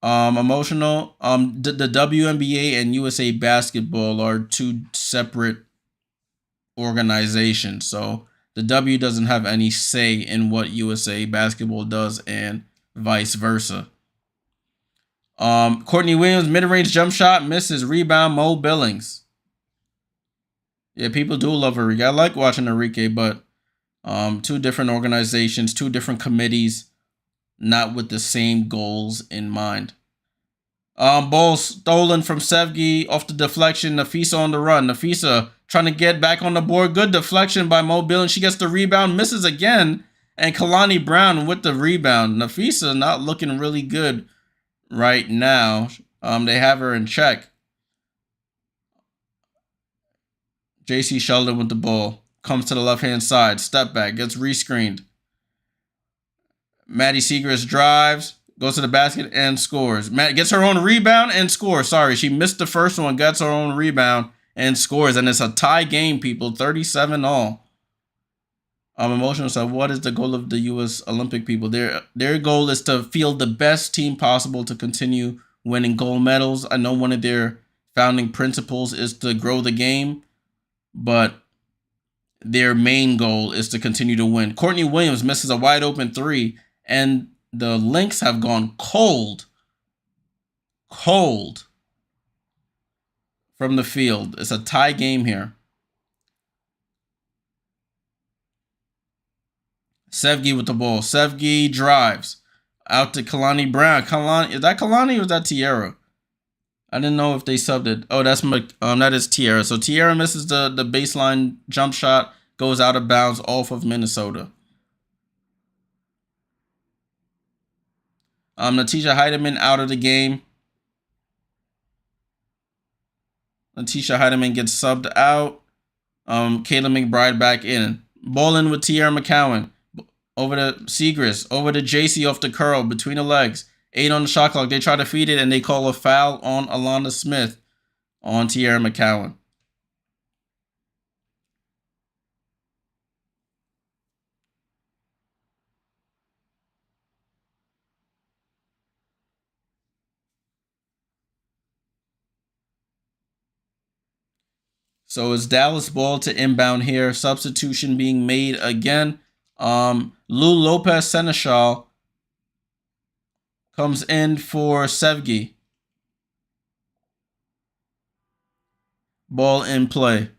Emotional. The WNBA and USA Basketball are two separate organizations, so the W doesn't have any say in what USA Basketball does, and vice versa. Courtney Williams mid-range jump shot misses. Rebound Mo Billings. Yeah, people do love Enrique. I like watching Enrique, but Two different organizations, two different committees, not with the same goals in mind. Ball stolen from Sevgi off the deflection. Nafisa on the run. Nafisa trying to get back on the board. Good deflection by Mobile, and she gets the rebound, misses again. And Kalani Brown with the rebound. Nafisa not looking really good right now. They have her in check. JC Sheldon with the ball. Comes to the left-hand side. Step back. Gets rescreened. Maddie Segrist drives. Goes to the basket and scores. Matt gets her own rebound and scores. Sorry, she missed the first one. Gets her own rebound and scores. And it's a tie game, people. 37-all. Emotional stuff. What is the goal of the U.S. Olympic people? Their goal is to field the best team possible to continue winning gold medals. I know one of their founding principles is to grow the game, but their main goal is to continue to win. Courtney Williams misses a wide open three, and the Lynx have gone cold from the field. It's a tie game here. Sevgi with the ball. Sevgi drives out to Kalani Brown. Is that Kalani or is that Tiara? I didn't know if they subbed it. Oh, that is Tiara. So Tiara misses the baseline jump shot, goes out of bounds off of Minnesota. Natisha Heidemann out of the game. Natisha Heidemann gets subbed out. Kayla McBride back in. Ball in with Tiara McCowan. Over to Segrist. Over to JC off the curl between the legs. 8 on the shot clock. They try to feed it, and they call a foul on Alana Smith on Tiara McCowan. So it's Dallas ball to inbound here. Substitution being made again. Lou Lopez Seneschal comes in for Sevgi. Ball in play.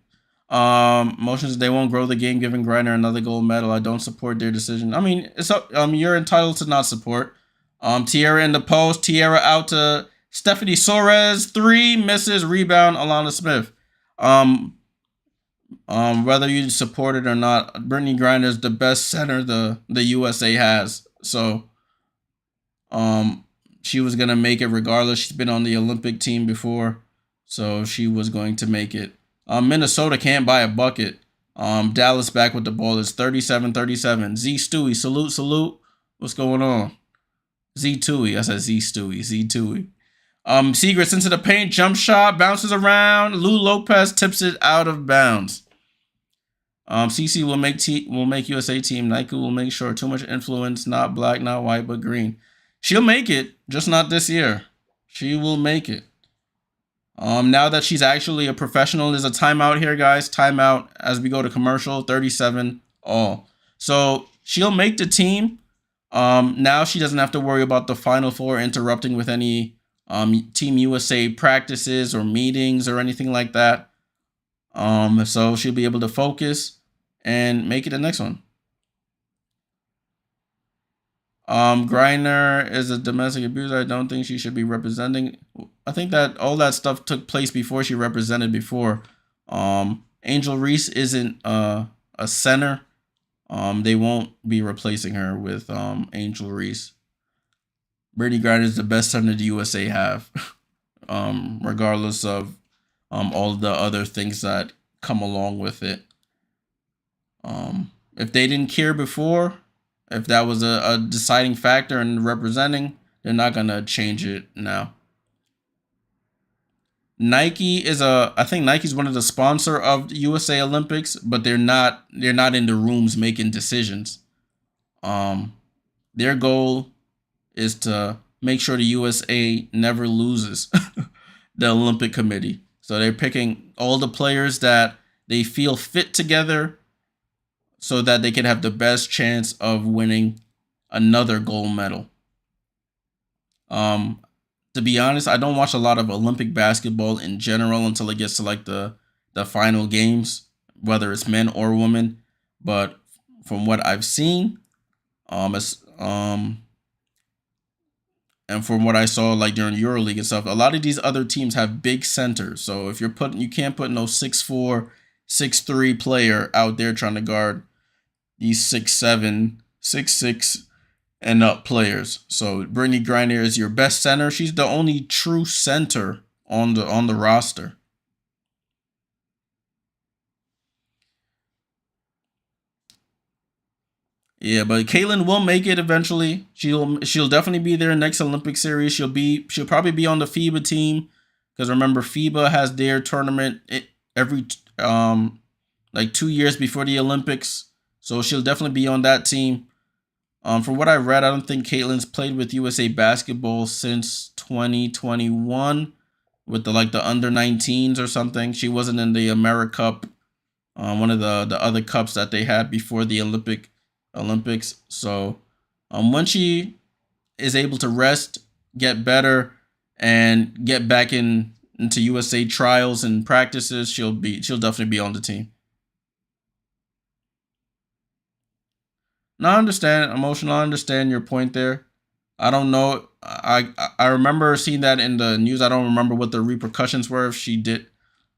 Motions they won't grow the game, giving Griner another gold medal. I don't support their decision. I mean, it's up. You're entitled to not support. Tiara in the post. Tiara out to Stephanie Soares. 3 misses. Rebound. Alana Smith. Whether you support it or not, Brittany Griner is the best center the USA has. So, she was gonna make it regardless. She's been on the Olympic team before, so she was going to make it. Minnesota can't buy a bucket. Dallas back with the ball. It's 37-37. Z Stewie, salute. What's going on? Z Tui. I said Z Stewie. Z Tui. Segrist into the paint, jump shot, bounces around. Lou Lopez tips it out of bounds. CC will make USA team. Nike will make sure. Too much influence, not black, not white, but green. She'll make it, just not this year. She will make it. Now that she's actually a professional, there's a timeout here, guys. Timeout as we go to commercial. 37-all. So she'll make the team. Now she doesn't have to worry about the Final Four interrupting with any Team USA practices or meetings or anything like that. So she'll be able to focus and make it the next one. Griner is a domestic abuser. I don't think she should be representing. I think that all that stuff took place before she represented before. Angel Reese isn't a center. They won't be replacing her with Angel Reese. Brittany Griner is the best center the USA have, regardless of all the other things that come along with it. If they didn't care before, if that was a deciding factor in representing, they're not gonna change it now. I think Nike's one of the sponsor of the USA Olympics, but they're not in the rooms making decisions. Their goal is to make sure the USA never loses the Olympic Committee. So they're picking all the players that they feel fit together so that they can have the best chance of winning another gold medal. To be honest, I don't watch a lot of Olympic basketball in general until it gets to like the final games, whether it's men or women. But from what I've seen. And from what I saw like during EuroLeague and stuff, a lot of these other teams have big centers. So if you can't put no 6'4", 6'3" player out there trying to guard these 6'7", 6'6" and up players. So Brittany Griner is your best center. She's the only true center on the roster. Yeah, but Caitlin will make it eventually. She'll definitely be there next Olympic series. She'll probably be on the FIBA team, because remember FIBA has their tournament every like 2 years before the Olympics. So she'll definitely be on that team. From what I read, I don't think Caitlin's played with USA Basketball since 2021 with the under 19s or something. She wasn't in the AmeriCup, one of the other cups that they had before the Olympics. So when she is able to rest, get better, and get back into USA trials and practices, she'll definitely be on the team. Now I understand, emotional. I understand your point there. I don't know. I remember seeing that in the news. I don't remember what the repercussions were if she did.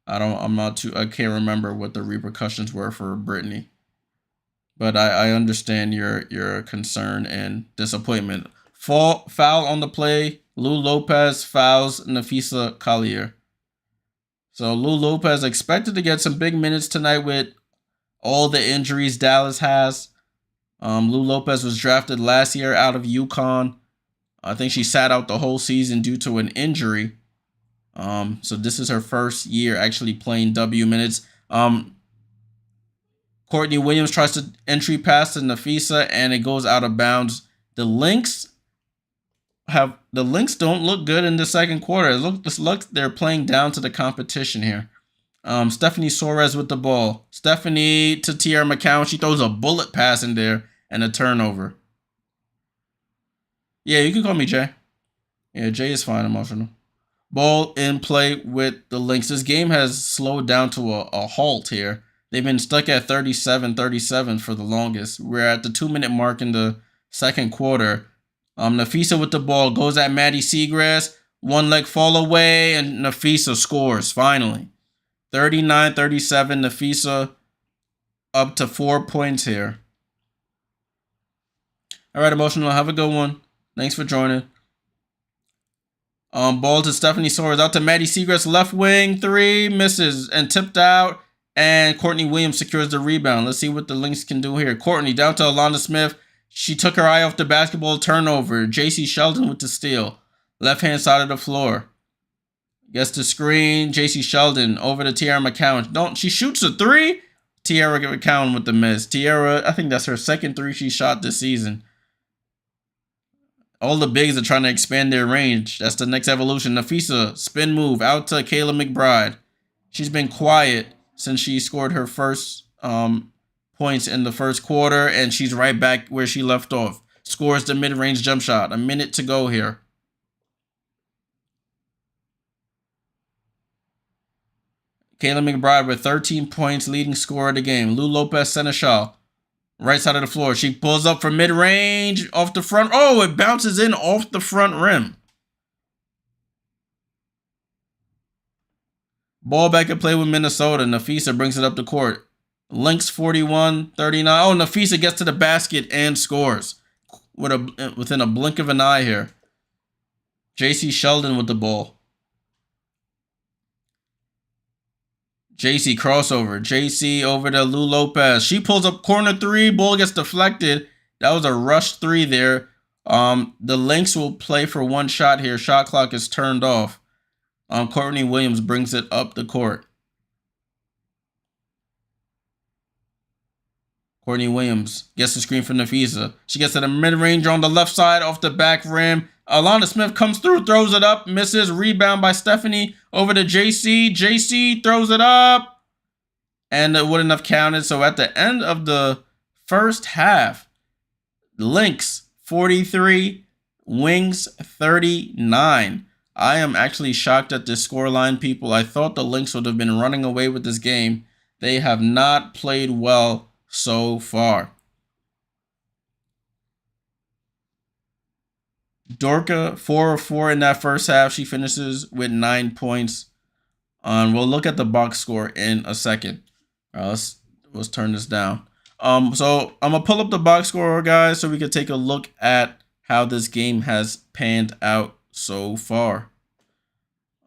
I'm not too. I can't remember what the repercussions were for Brittany. But I understand your concern and disappointment. Foul on the play. Lou Lopez fouls Nafisa Collier. So Lou Lopez expected to get some big minutes tonight with all the injuries Dallas has. Lou Lopez was drafted last year out of UConn. I think she sat out the whole season due to an injury. So this is her first year actually playing W minutes. Courtney Williams tries to entry pass to Nafisa, and it goes out of bounds. The Lynx don't look good in the second quarter. Look, they're playing down to the competition here. Stephanie Soares with the ball. Stephanie to Tierra McCown. She throws a bullet pass in there and a turnover. Yeah, you can call me Jay. Yeah, Jay is fine, emotional. Ball in play with the Lynx. This game has slowed down to a halt here. They've been stuck at 37-37 for the longest. We're at the 2-minute mark in the second quarter. Nafisa with the ball goes at Maddie Seagrass. One leg fall away, and Nafisa scores finally. 39-37. Nafisa up to 4 points here. All right, emotional. Have a good one. Thanks for joining. Ball to Stephanie Soares. Out to Maddie Seagrass. Left wing. 3. Misses and tipped out. And Courtney Williams secures the rebound. Let's see what the Lynx can do here. Courtney down to Alana Smith. She took her eye off the basketball. Turnover. JC Sheldon with the steal. Left-hand side of the floor. Gets the screen. JC Sheldon over to Tierra McCown. She shoots a 3. Tierra McCown with the miss. Tierra, I think that's her second 3 she shot this season. All the bigs are trying to expand their range. That's the next evolution. Nafisa, spin move out to Kayla McBride. She's been quiet since she scored her first points in the first quarter, and she's right back where she left off. Scores the mid-range jump shot. A minute to go here. Kayla McBride with 13 points, leading scorer of the game. Lou Lopez Seneschal, right side of the floor. She pulls up for mid-range off the front. Oh, it bounces in off the front rim. Ball back at play with Minnesota. Nafisa brings it up the court. Lynx 41-39. Oh, Nafisa gets to the basket and scores within a blink of an eye here. JC Sheldon with the ball. JC crossover. JC over to Lou Lopez. She pulls up corner 3. Ball gets deflected. That was a rush 3 there. The Lynx will play for one shot here. Shot clock is turned off. Courtney Williams brings it up the court. Courtney Williams gets the screen from Nafisa. She gets to the mid-range on the left side off the back rim. Alana Smith comes through, throws it up, misses. Rebound by Stephanie over to JC. JC throws it up, and it wouldn't have counted. So at the end of the first half, Lynx 43, Wings 39. I am actually shocked at this scoreline, people. I thought the Lynx would have been running away with this game. They have not played well so far. Dorka, 4 of 4 in that first half. She finishes with 9 points. We'll look at the box score in a second. All right, let's turn this down. So I'm gonna pull up the box score, guys, so we can take a look at how this game has panned out so far.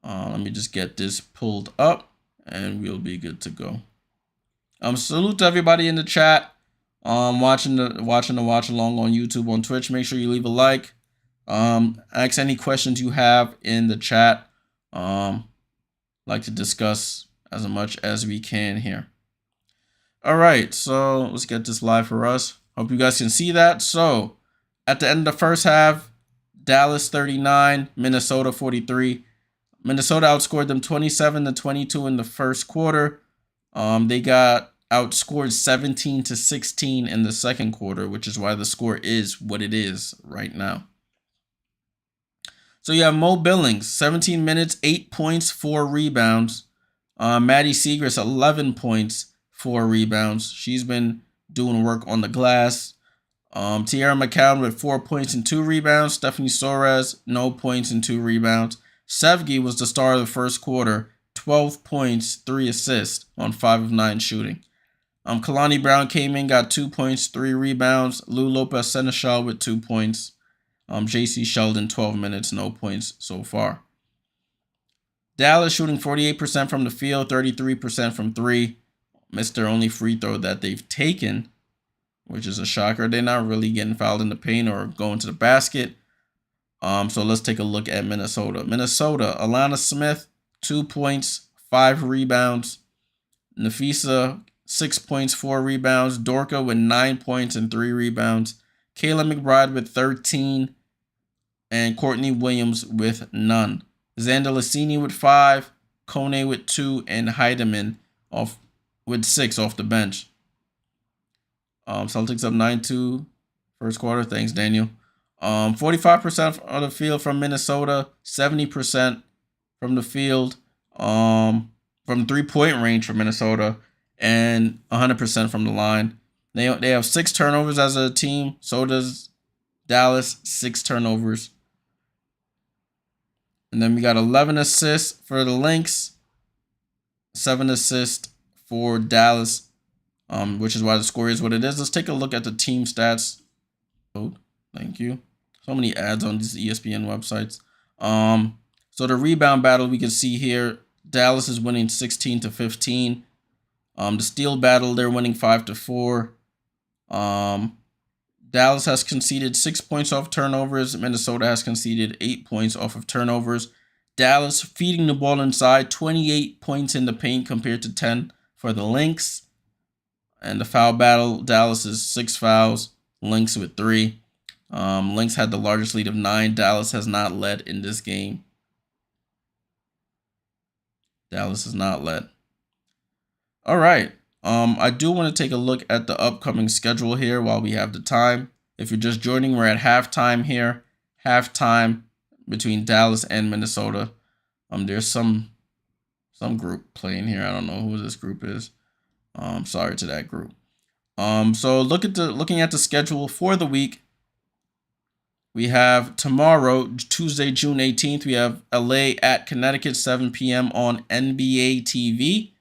Let me just get this pulled up, and we'll be good to go. Salute to everybody in the chat. Watching the watch along on YouTube, on Twitch. Make sure you leave a like. Ask any questions you have in the chat. Like to discuss as much as we can here. All right, so let's get this live for us. Hope you guys can see that. So at the end of the first half, Dallas 39, Minnesota 43. Minnesota outscored them 27-22 in the first quarter. They got outscored 17-16 in the second quarter, which is why the score is what it is right now. So you have Mo Billings, 17 minutes, 8 points, 4 rebounds. Maddie Segrist, 11 points, 4 rebounds. She's been doing work on the glass. Tiara McCown with 4 points and 2 rebounds. Stephanie Soares, no points and 2 rebounds. Sevgi was the star of the first quarter, 12 points, 3 assists on 5 of 9 shooting. Kalani Brown came in, got 2 points, 3 rebounds. Lou Lopez Seneschal with 2 points. JC Sheldon, 12 minutes, no points so far. Dallas shooting 48% from the field, 33% from 3. Missed their only free throw that they've taken, which is a shocker. They're not really getting fouled in the paint or going to the basket. So let's take a look at Minnesota. Minnesota, Alana Smith, 2 points, 5 rebounds. Nafisa, 6 points, 4 rebounds. Dorka with 9 points and 3 rebounds. Kayla McBride with 13. And Courtney Williams with none. Xander Lassini with 5. Kone with 2. And Heidemann with 6 off the bench. Celtics up 9-2 first quarter. Thanks, Daniel. 45% of the field from Minnesota, 70% from the field, from 3-point range for Minnesota, and 100% from the line. They have 6 turnovers as a team. So does Dallas, 6 turnovers. And then we got 11 assists for the Lynx, 7 assists for Dallas, which is why the score is what it is. Let's take a look at the team stats. Oh, thank you. So many ads on these ESPN websites. So the rebound battle we can see here, Dallas is winning 16-15. The steal battle, they're winning 5-4. Dallas has conceded 6 points off turnovers. Minnesota has conceded 8 points off of turnovers. Dallas feeding the ball inside, 28 points in the paint compared to 10 for the Lynx. And the foul battle, Dallas is 6 fouls, Lynx with 3. Lynx had the largest lead of 9. Dallas has not led in this game. Dallas has not led. All right. I do want to take a look at the upcoming schedule here while we have the time. If you're just joining, we're at halftime here. Halftime between Dallas and Minnesota. There's some group playing here. I don't know who this group is. Sorry to that group. So looking at the schedule for the week. We have tomorrow, Tuesday, June 18th, we have LA at Connecticut, 7 p.m. on NBA TV.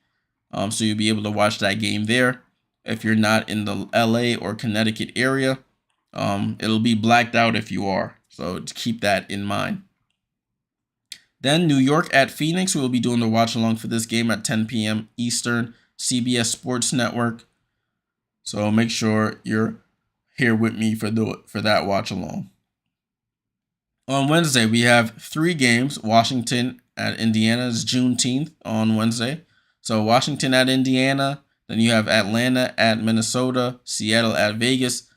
So you'll be able to watch that game there. If you're not in the LA or Connecticut area, it'll be blacked out if you are. So keep that in mind. Then New York at Phoenix. We'll be doing the watch along for this game at 10 p.m. Eastern, CBS Sports Network. So make sure you're here with me for that watch along. On Wednesday, we have 3 games. Washington at Indiana is Juneteenth on Wednesday. So Washington at Indiana. Then you have Atlanta at Minnesota. Seattle at Vegas.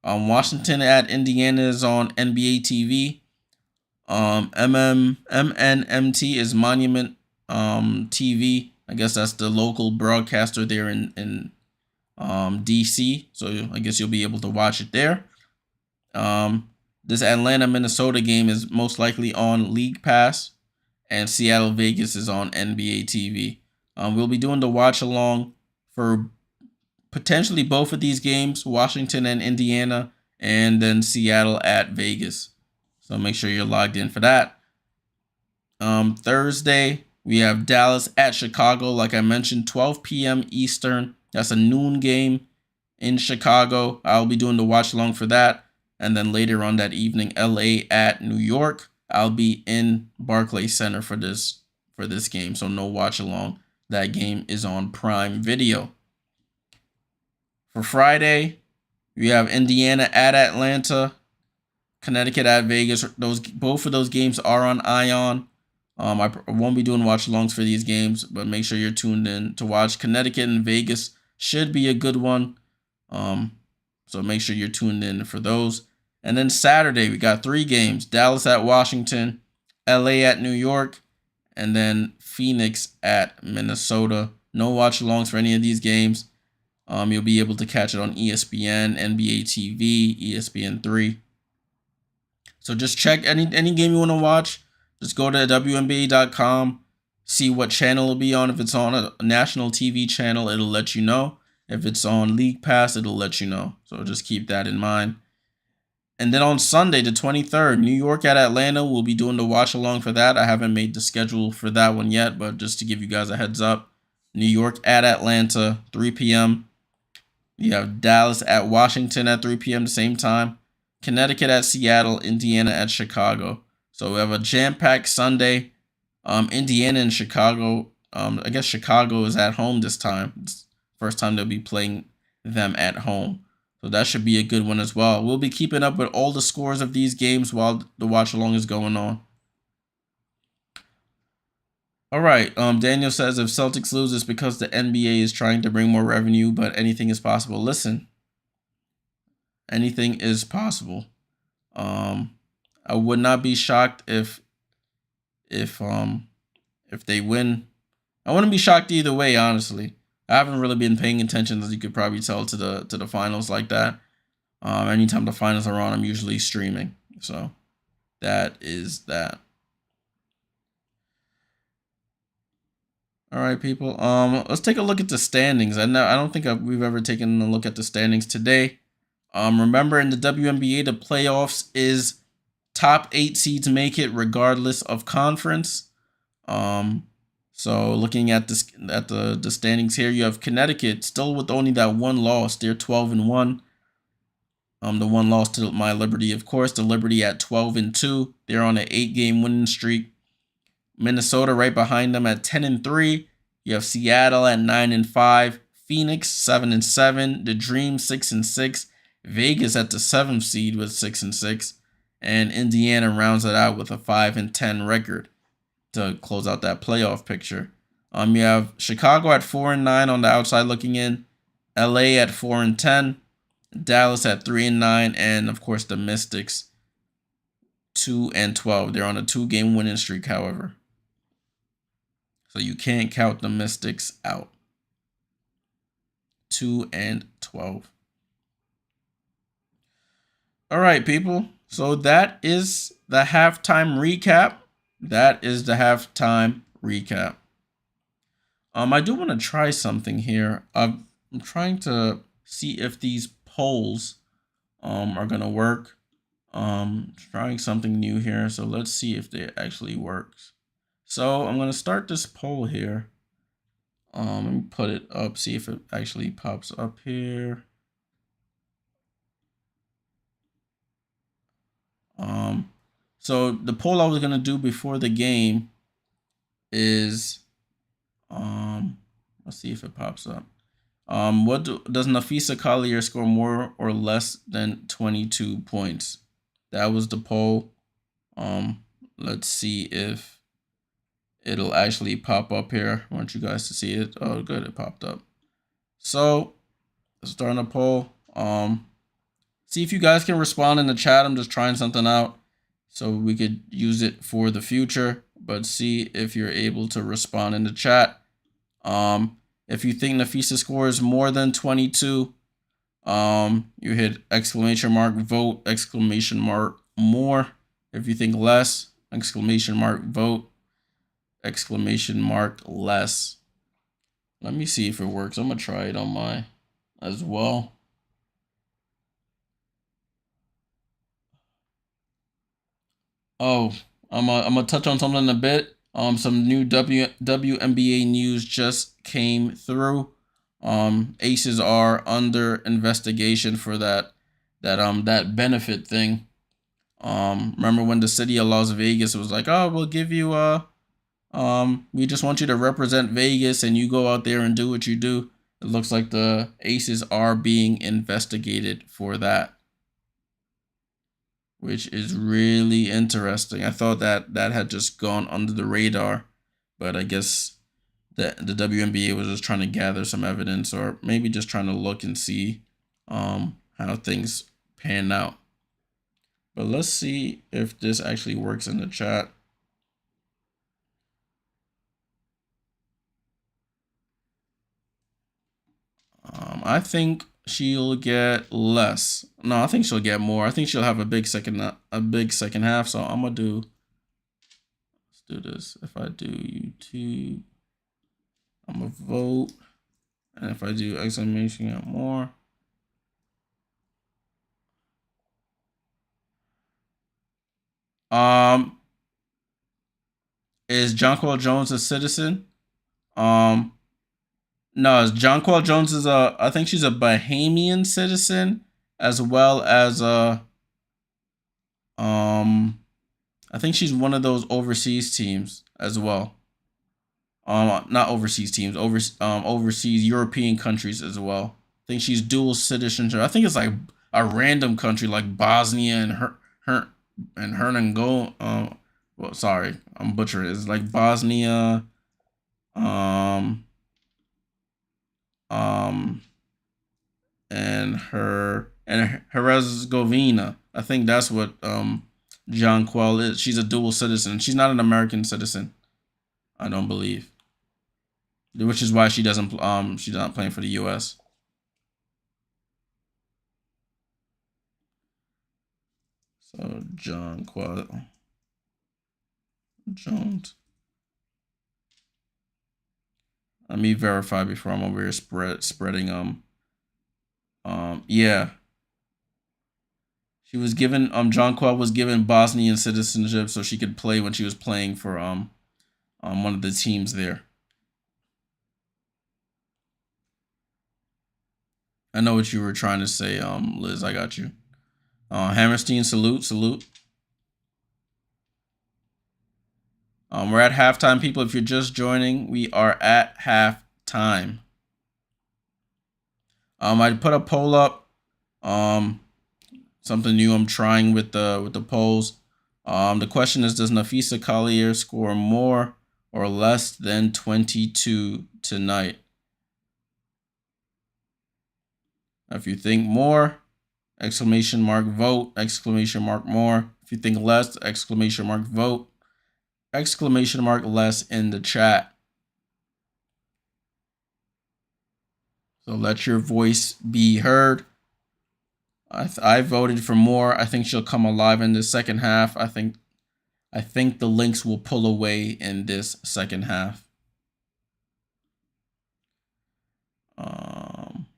Washington at Indiana is on NBA TV. MNMT is Monument TV. I guess that's the local broadcaster there in DC. So I guess you'll be able to watch it there. This Atlanta-Minnesota game is most likely on League Pass, and Seattle-Vegas is on NBA TV. We'll be doing the watch-along for potentially both of these games, Washington and Indiana, and then Seattle at Vegas. So make sure you're logged in for that. Thursday, we have Dallas at Chicago. Like I mentioned, 12 p.m. Eastern. That's a noon game in Chicago. I'll be doing the watch along for that. And then later on that evening, LA at New York. I'll be in Barclays Center for this game. So no watch along. That game is on Prime Video. For Friday, we have Indiana at Atlanta, Connecticut at Vegas. Both of those games are on Ion. I won't be doing watch alongs for these games, but make sure you're tuned in to watch. Connecticut and Vegas should be a good one. So make sure you're tuned in for those. And then Saturday, we got 3 games. Dallas at Washington, LA at New York, and then Phoenix at Minnesota. No watch alongs for any of these games. You'll be able to catch it on ESPN, NBA TV, ESPN3. So just check any game you want to watch. Just go to WNBA.com, see what channel it'll be on. If it's on a national TV channel, it'll let you know. If it's on League Pass, it'll let you know. So just keep that in mind. And then on Sunday, the 23rd, New York at Atlanta, we'll be doing the watch along for that. I haven't made the schedule for that one yet, but just to give you guys a heads up, New York at Atlanta, 3 p.m. You have Dallas at Washington at 3 p.m. the same time. Connecticut at Seattle, Indiana at Chicago. So we have a jam-packed Sunday. Indiana and Chicago. I guess Chicago is at home this time. It's the first time they'll be playing them at home. So that should be a good one as well. We'll be keeping up with all the scores of these games while the watch along is going on. All right. Daniel says if Celtics lose, it's because the NBA is trying to bring more revenue, but anything is possible. Listen, anything is possible. I would not be shocked if they win. I wouldn't be shocked either way, honestly. I haven't really been paying attention, as you could probably tell, to the finals like that. Anytime the finals are on, I'm usually streaming. So that is that. All right, people. Let's take a look at the standings. I don't think we've ever taken a look at the standings today. Remember, in the WNBA, the playoffs is top 8 seeds make it regardless of conference. So looking at the standings here, you have Connecticut still with only that one loss. They're 12-1. The one loss to My Liberty, of course. The Liberty at 12-2. They're on an 8-game winning streak. Minnesota right behind them at 10-3. You have Seattle at 9-5. Phoenix 7-7. The Dream 6-6. Vegas at the 7th seed with 6-6. And Indiana rounds it out with a 5-10 record to close out that playoff picture. You have Chicago at 4-9 on the outside looking in. LA at 4-10. Dallas at 3-9. And of course the Mystics 2-12. They're on a 2-game winning streak, however. So you can't count the Mystics out. 2-12. All right, people. So that is the halftime recap. I do want to try something here. I'm trying to see if these polls are gonna work. Trying something new here. So let's see if it actually works. So I'm gonna start this poll here. Let me put it up, see if it actually pops up here. So the poll I was gonna do before the game is, let's see if it pops up. Does Nafisa Collier score more or less than 22 points? That was the poll. Let's see if it'll actually pop up here. I want you guys to see it. Oh, good, it popped up. So let's start a poll. See if you guys can respond in the chat. I'm just trying something out so we could use it for the future. But see if you're able to respond in the chat. If you think Nafisa scores more than 22, you hit exclamation mark vote, exclamation mark more. If you think less, exclamation mark vote, exclamation mark less. Let me see if it works. I'm gonna try it on mine as well. Oh, I'm gonna touch on something in a bit. Some new WNBA news just came through. Aces are under investigation for that benefit thing. Remember when the city of Las Vegas was like, "Oh, we'll give you we just want you to represent Vegas and you go out there and do what you do." It looks like the Aces are being investigated for that, which is really interesting. I thought that had just gone under the radar, but I guess the WNBA was just trying to gather some evidence, or maybe just trying to look and see how things pan out. But let's see if this actually works in the chat. I think she'll get less. No, I think she'll get more. I think she'll have a big second half. So I'm gonna do. Let's do this. If I do YouTube, I'm gonna vote, and if I do exclamation more. Um, is Jonquel Jones a citizen? Um, no, Jonquel Jones is a. I think she's a Bahamian citizen, as well as a. I think she's one of those overseas teams as well. Not overseas teams, overseas European countries as well. I think she's dual citizenship. I think it's like a random country like Bosnia and her and Hernango. Well, sorry, I'm butchering. It's like Bosnia, um, um, and Herzegovina. I think that's what John Quell is. She's a dual citizen. She's not an American citizen. I don't believe, which is why she's not playing for the U.S. So John Quell Jones. Let me verify before I'm over here spreading yeah. She was given John Quell was given Bosnian citizenship so she could play when she was playing for one of the teams there. I know what you were trying to say, Liz. I got you. Hammerstein, salute. We're at halftime, people. If you're just joining, we are at halftime. I put a poll up. Something new I'm trying with the polls. The question is, does Nafisa Collier score more or less than 22 tonight? If you think more, exclamation mark vote, exclamation mark more. If you think less, exclamation mark vote, exclamation mark less in the chat. So let your voice be heard. I voted for more. I think she'll come alive in the second half. I think the Lynx will pull away in this second half.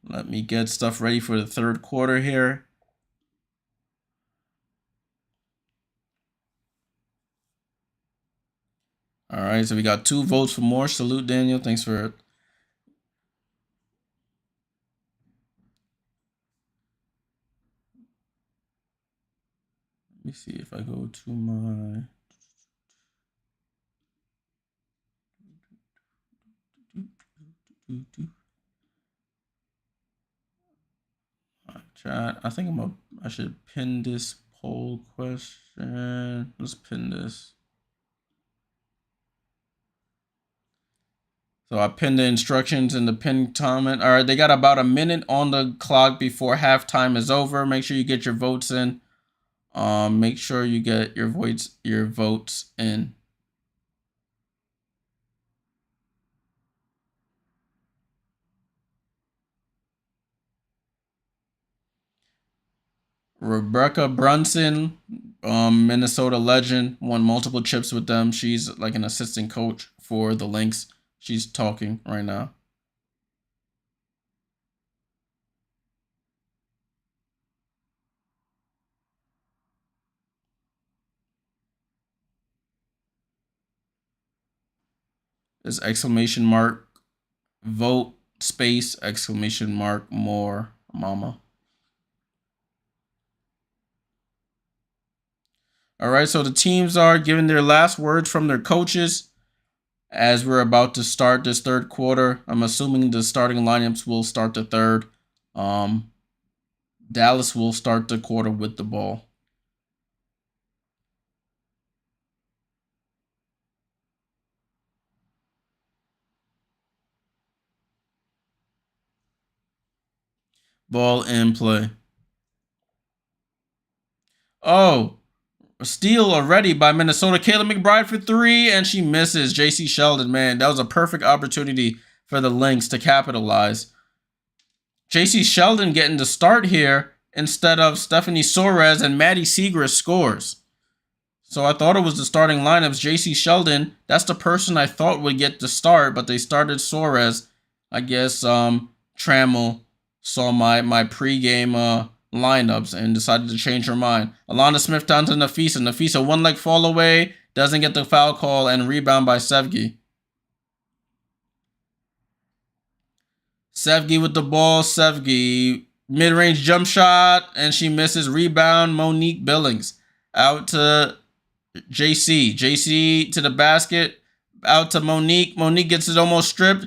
Let me get stuff ready for the third quarter here. All right, so we got 2 votes for more. Salute, Daniel. Thanks for it. Let me see if I go to my. Chat. I think I should pin this poll question. Let's pin this. So I pinned the instructions in the pinned comment. All right, they got about a minute on the clock before halftime is over. Make sure you get your votes in. Make sure you get your votes in. Rebecca Brunson, Minnesota legend, won multiple chips with them. She's like an assistant coach for the Lynx. She's talking right now. is exclamation mark vote space exclamation mark more mama. All right, so the teams are giving their last words from their coaches as we're about to start this third quarter. I'm assuming the starting lineups will start the third. Dallas will start the quarter with the ball. Ball in play. Oh, a steal already by Minnesota. Kayla McBride for three, and she misses. J.C. Sheldon, man, that was a perfect opportunity for the Lynx to capitalize. J.C. Sheldon getting the start here instead of Stephanie Soares, and Maddie Segrist scores. So I thought it was the starting lineups. J.C. Sheldon, that's the person I thought would get the start, but they started Soares. I guess Trammell saw my pregame lineups and decided to change her mind. Alana Smith down to Nafisa. Nafisa, one leg fall away, doesn't get the foul call, and rebound by Sevgi. Sevgi with the ball. Sevgi, mid-range jump shot, and she misses. Rebound, Monique Billings. Out to JC. JC to the basket. Out to Monique. Monique gets it almost stripped.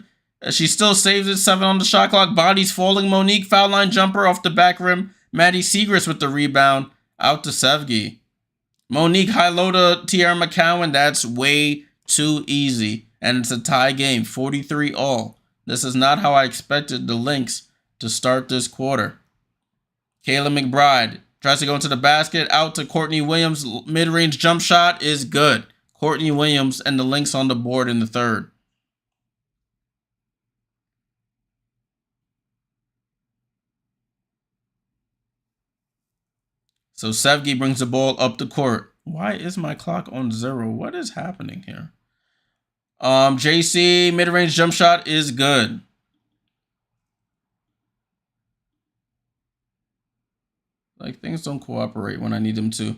She still saves it. 7 on the shot clock. Bodies falling. Monique, foul line jumper off the back rim. Maddie Segrist with the rebound. Out to Sevgi. Monique high low to Tiara McCowan. That's way too easy. And it's a tie game. 43 all. This is not how I expected the Lynx to start this quarter. Kayla McBride tries to go into the basket. Out to Courtney Williams. Mid-range jump shot is good. Courtney Williams and the Lynx on the board in the third. So Sevgi brings the ball up the court. Why is my clock on 0? What is happening here? JC, mid-range jump shot is good. Like, things don't cooperate when I need them to.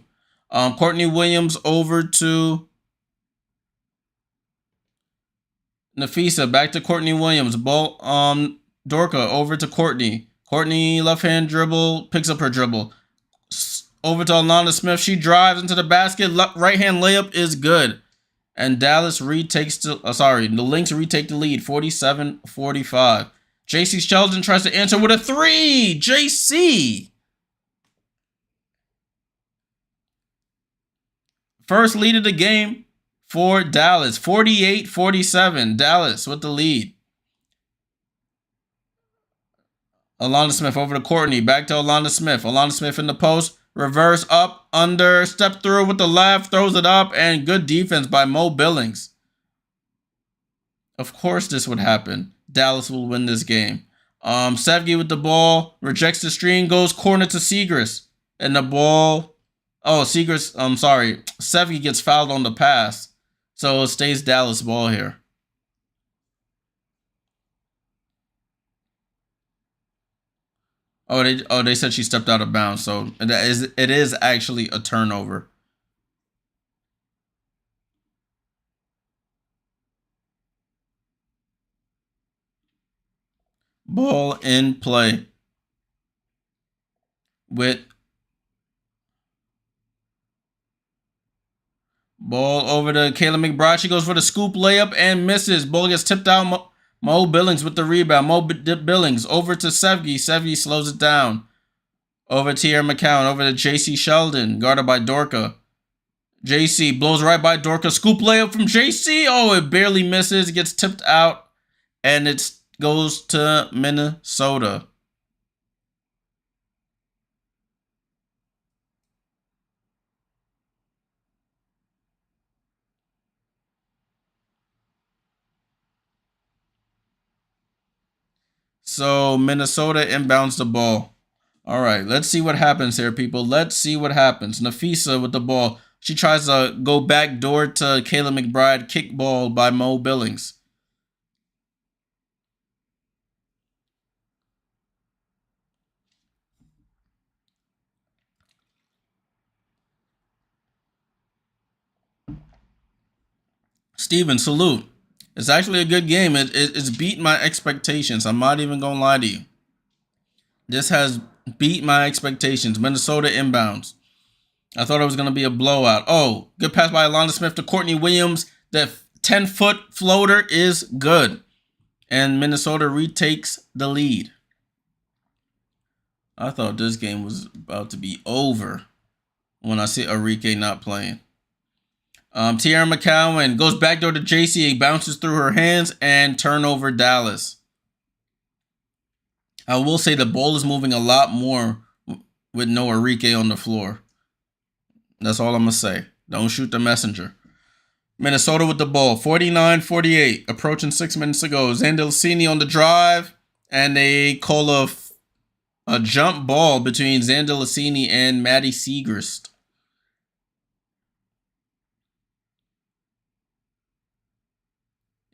Courtney Williams over to Nafisa. Back to Courtney Williams. Ball, Dorka over to Courtney. Courtney left hand dribble, picks up her dribble. Over to Alana Smith. She drives into the basket. Right hand layup is good. And Dallas retakes the Lynx retake the lead, 47-45. JC Sheldon tries to answer with a 3. JC. First lead of the game for Dallas, 48-47. Dallas with the lead. Alana Smith over to Courtney. Back to Alana Smith. Alana Smith in the post. Reverse up, under, step through with the left, throws it up, and good defense by Mo Billings. Of course this would happen. Dallas will win this game. Sevgi with the ball, rejects the screen, goes corner to Segrist. And the ball, Segrist, Sevgi gets fouled on the pass. So it stays Dallas ball here. They said she stepped out of bounds, so it is actually a turnover. Ball in play with ball over to Kayla McBride. She goes for the scoop layup and misses. Ball gets tipped out. Mo Billings with the rebound. Billings over to Sevgi. Sevgi slows it down. Over to Tiara McCowan. Over to J.C. Sheldon. Guarded by Dorka. J.C. blows right by Dorka. Scoop layup from J.C. Oh, it barely misses. It gets tipped out. And it goes to Minnesota. So Minnesota inbounds the ball. All right, let's see what happens here, people. Let's see what happens. Nafisa with the ball. She tries to go back door to Kayla McBride. Kick ball by Mo Billings. Steven, salute. It's actually a good game. It's beat my expectations. I'm not even gonna lie to you. This has beat my expectations. Minnesota inbounds. I thought it was gonna be a blowout. Oh, good pass by Alana Smith to Courtney Williams. The 10-foot floater is good, and Minnesota retakes the lead. I thought this game was about to be over when I see Arike not playing. Tiara McCowan goes backdoor to JCA, bounces through her hands, and turnover Dallas. I will say the ball is moving a lot more with no Arike on the floor. That's all I'm going to say. Don't shoot the messenger. Minnesota with the ball, 49-48, approaching 6 minutes to go. Zandalcini on the drive, and they call a jump ball between Zandalcini and Maddie Siegrist.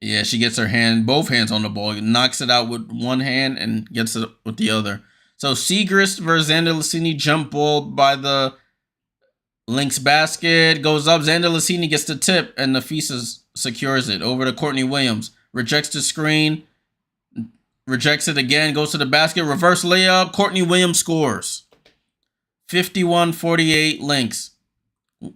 Yeah, she gets both hands on the ball, knocks it out with one hand and gets it with the other. So Siegrist versus Zandalcini, jump ball by the Lynx basket, goes up. Zandalcini gets the tip, and Nafisa secures it. Over to Courtney Williams, rejects the screen, rejects it again, goes to the basket, reverse layup. Courtney Williams scores. 51-48 Lynx.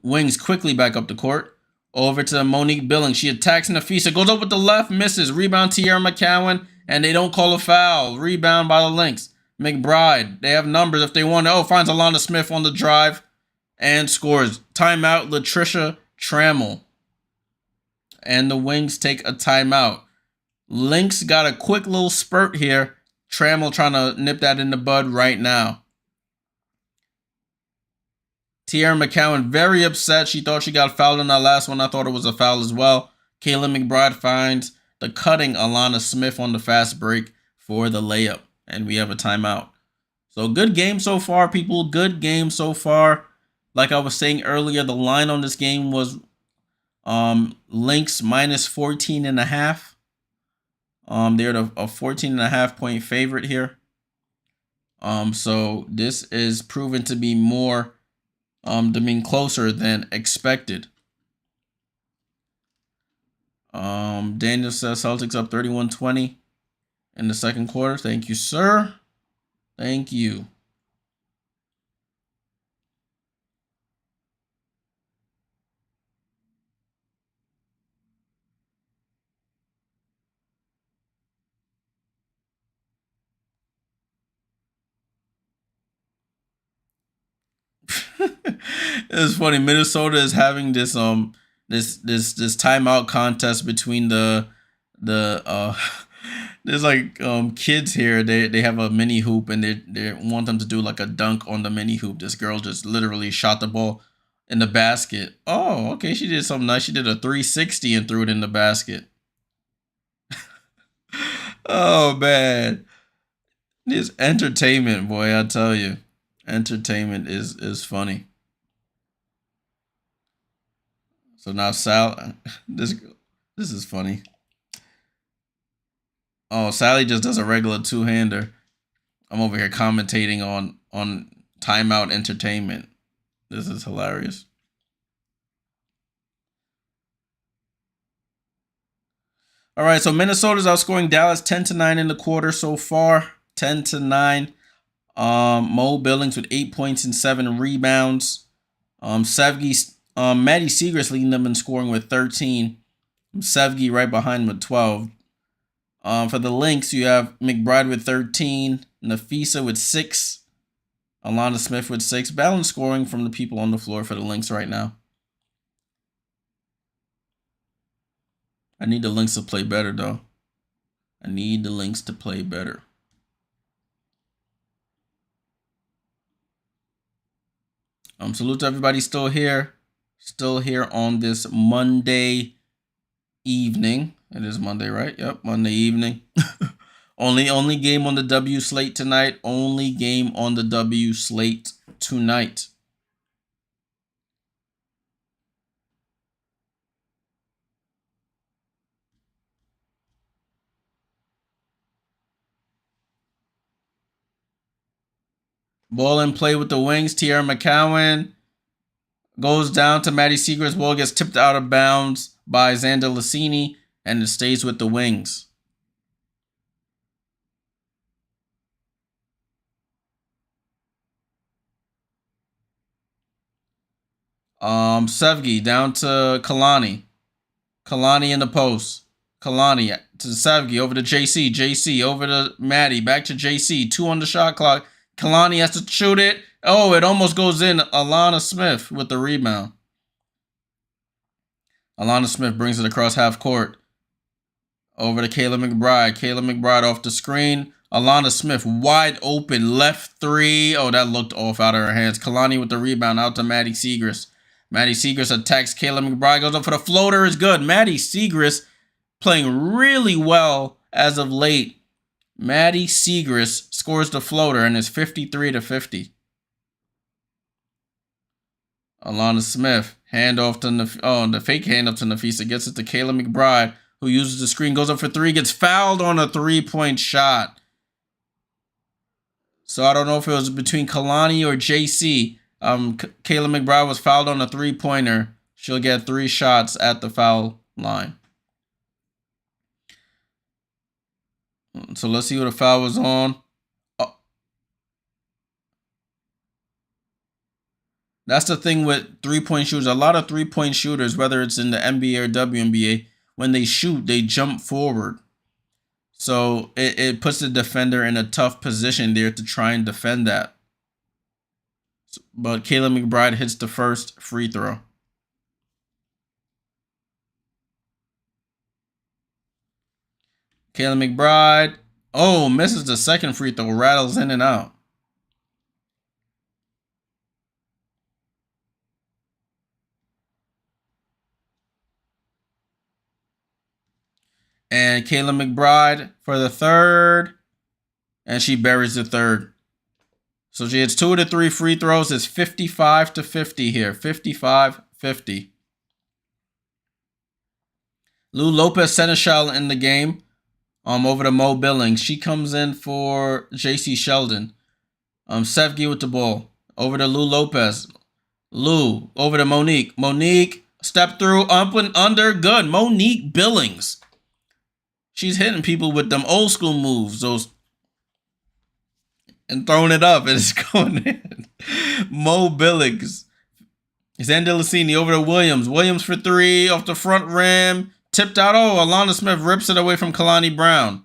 Wings quickly back up the court. Over to Monique Billings. She attacks Nafisa. Goes up with the left. Misses. Rebound Tiara McCowan. And they don't call a foul. Rebound by the Lynx. McBride. They have numbers if they want. Oh, finds Alana Smith on the drive. And scores. Timeout Latricia Trammell. And the Wings take a timeout. Lynx got a quick little spurt here. Trammell trying to nip that in the bud right now. Tiara McCowan very upset. She thought she got fouled in that last one. I thought it was a foul as well. Kayla McBride finds the cutting Alana Smith on the fast break for the layup. And we have a timeout. So good game so far, people. Good game so far. Like I was saying earlier, the line on this game was Lynx minus 14.5. They're a 14.5 point favorite here. So this is proven to be more to being closer than expected. Daniel says Celtics up 31-20 in the second quarter. Thank you, sir. Thank you. It's funny. Minnesota is having this this timeout contest between the there's like kids here. They have a mini hoop and they want them to do like a dunk on the mini hoop. This girl just literally shot the ball in the basket. Oh, okay, she did something nice. She did a 360 and threw it in the basket. Oh man, this entertainment, boy, I tell you, entertainment is funny. So now this is funny. Oh, Sally just does a regular two-hander. I'm over here commentating on timeout entertainment. This is hilarious. All right, so Minnesota's outscoring Dallas 10-9 in the quarter so far. 10-9. Mo Billings with 8 points and 7 rebounds. Maddie Siegrist leading them in scoring with 13. Sevgi right behind with 12. For the Lynx, you have McBride with 13. Nafisa with 6. Alana Smith with 6. Balanced scoring from the people on the floor for the Lynx right now. I need the Lynx to play better, though. I need the Lynx to play better. Salute to everybody still here. Still here on this Monday evening. It is Monday, right? Yep, Monday evening. Only game on the W slate tonight. Only game on the W slate tonight. Ball in play with the Wings. Tiara McCowan goes down to Maddie Siegrist. Ball gets tipped out of bounds by Zandalcini. and it stays with the Wings. Sevgi down to Kalani. Kalani in the post. Kalani to Sevgi, over to JC. JC over to Maddie. Back to JC. 2 on the shot clock. Kalani has to shoot it. Oh, it almost goes in. Alana Smith with the rebound. Alana Smith brings it across half court. Over to Kayla McBride. Kayla McBride off the screen. Alana Smith wide open. Left 3. Oh, that looked off out of her hands. Kalani with the rebound out to Maddie Siegrist. Maddie Siegrist attacks Kayla McBride. Goes up for the floater. Is good. Maddie Siegrist playing really well as of late. Maddie Siegrist scores the floater and is 53-50. Alana Smith, handoff to the fake handoff to Nafisa, gets it to Kayla McBride, who uses the screen, goes up for 3, gets fouled on a 3-point shot. So I don't know if it was between Kalani or JC. Kayla McBride was fouled on a 3-pointer. She'll get 3 shots at the foul line. So let's see what the foul was on. That's the thing with 3-point shooters. A lot of 3-point shooters, whether it's in the NBA or WNBA, when they shoot, they jump forward. So it puts the defender in a tough position there to try and defend that. But Kayla McBride hits the first free throw. Kayla McBride, oh, misses the second free throw, rattles in and out. And Kayla McBride for the third, and she buries the third. So she hits 2 of the 3 free throws. It's 55-50 here, 55-50. Lou Lopez Seneschal in the game. Over to Mo Billings. She comes in for JC Sheldon. Sevgi with the ball. Over to Lou Lopez. Lou over to Monique. Monique step through, up and under. Good. Monique Billings. She's hitting people with them old school moves. Those and throwing it up. And it's going in. Mo Billings. Zandelicini over to Williams. Williams for 3 off the front rim. Tipped out. Oh, Alana Smith rips it away from Kalani Brown.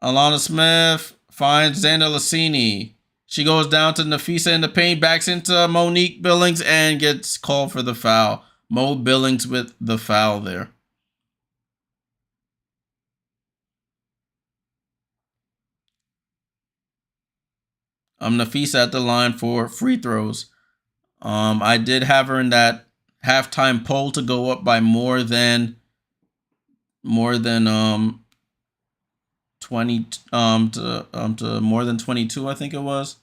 Alana Smith finds Zandelicini. She goes down to Nafisa in the paint, backs into Monique Billings, and gets called for the foul. Mo Billings with the foul there. Nafisa at the line for free throws. I did have her in that halftime poll to go up by more than 20 to more than 22, I think it was.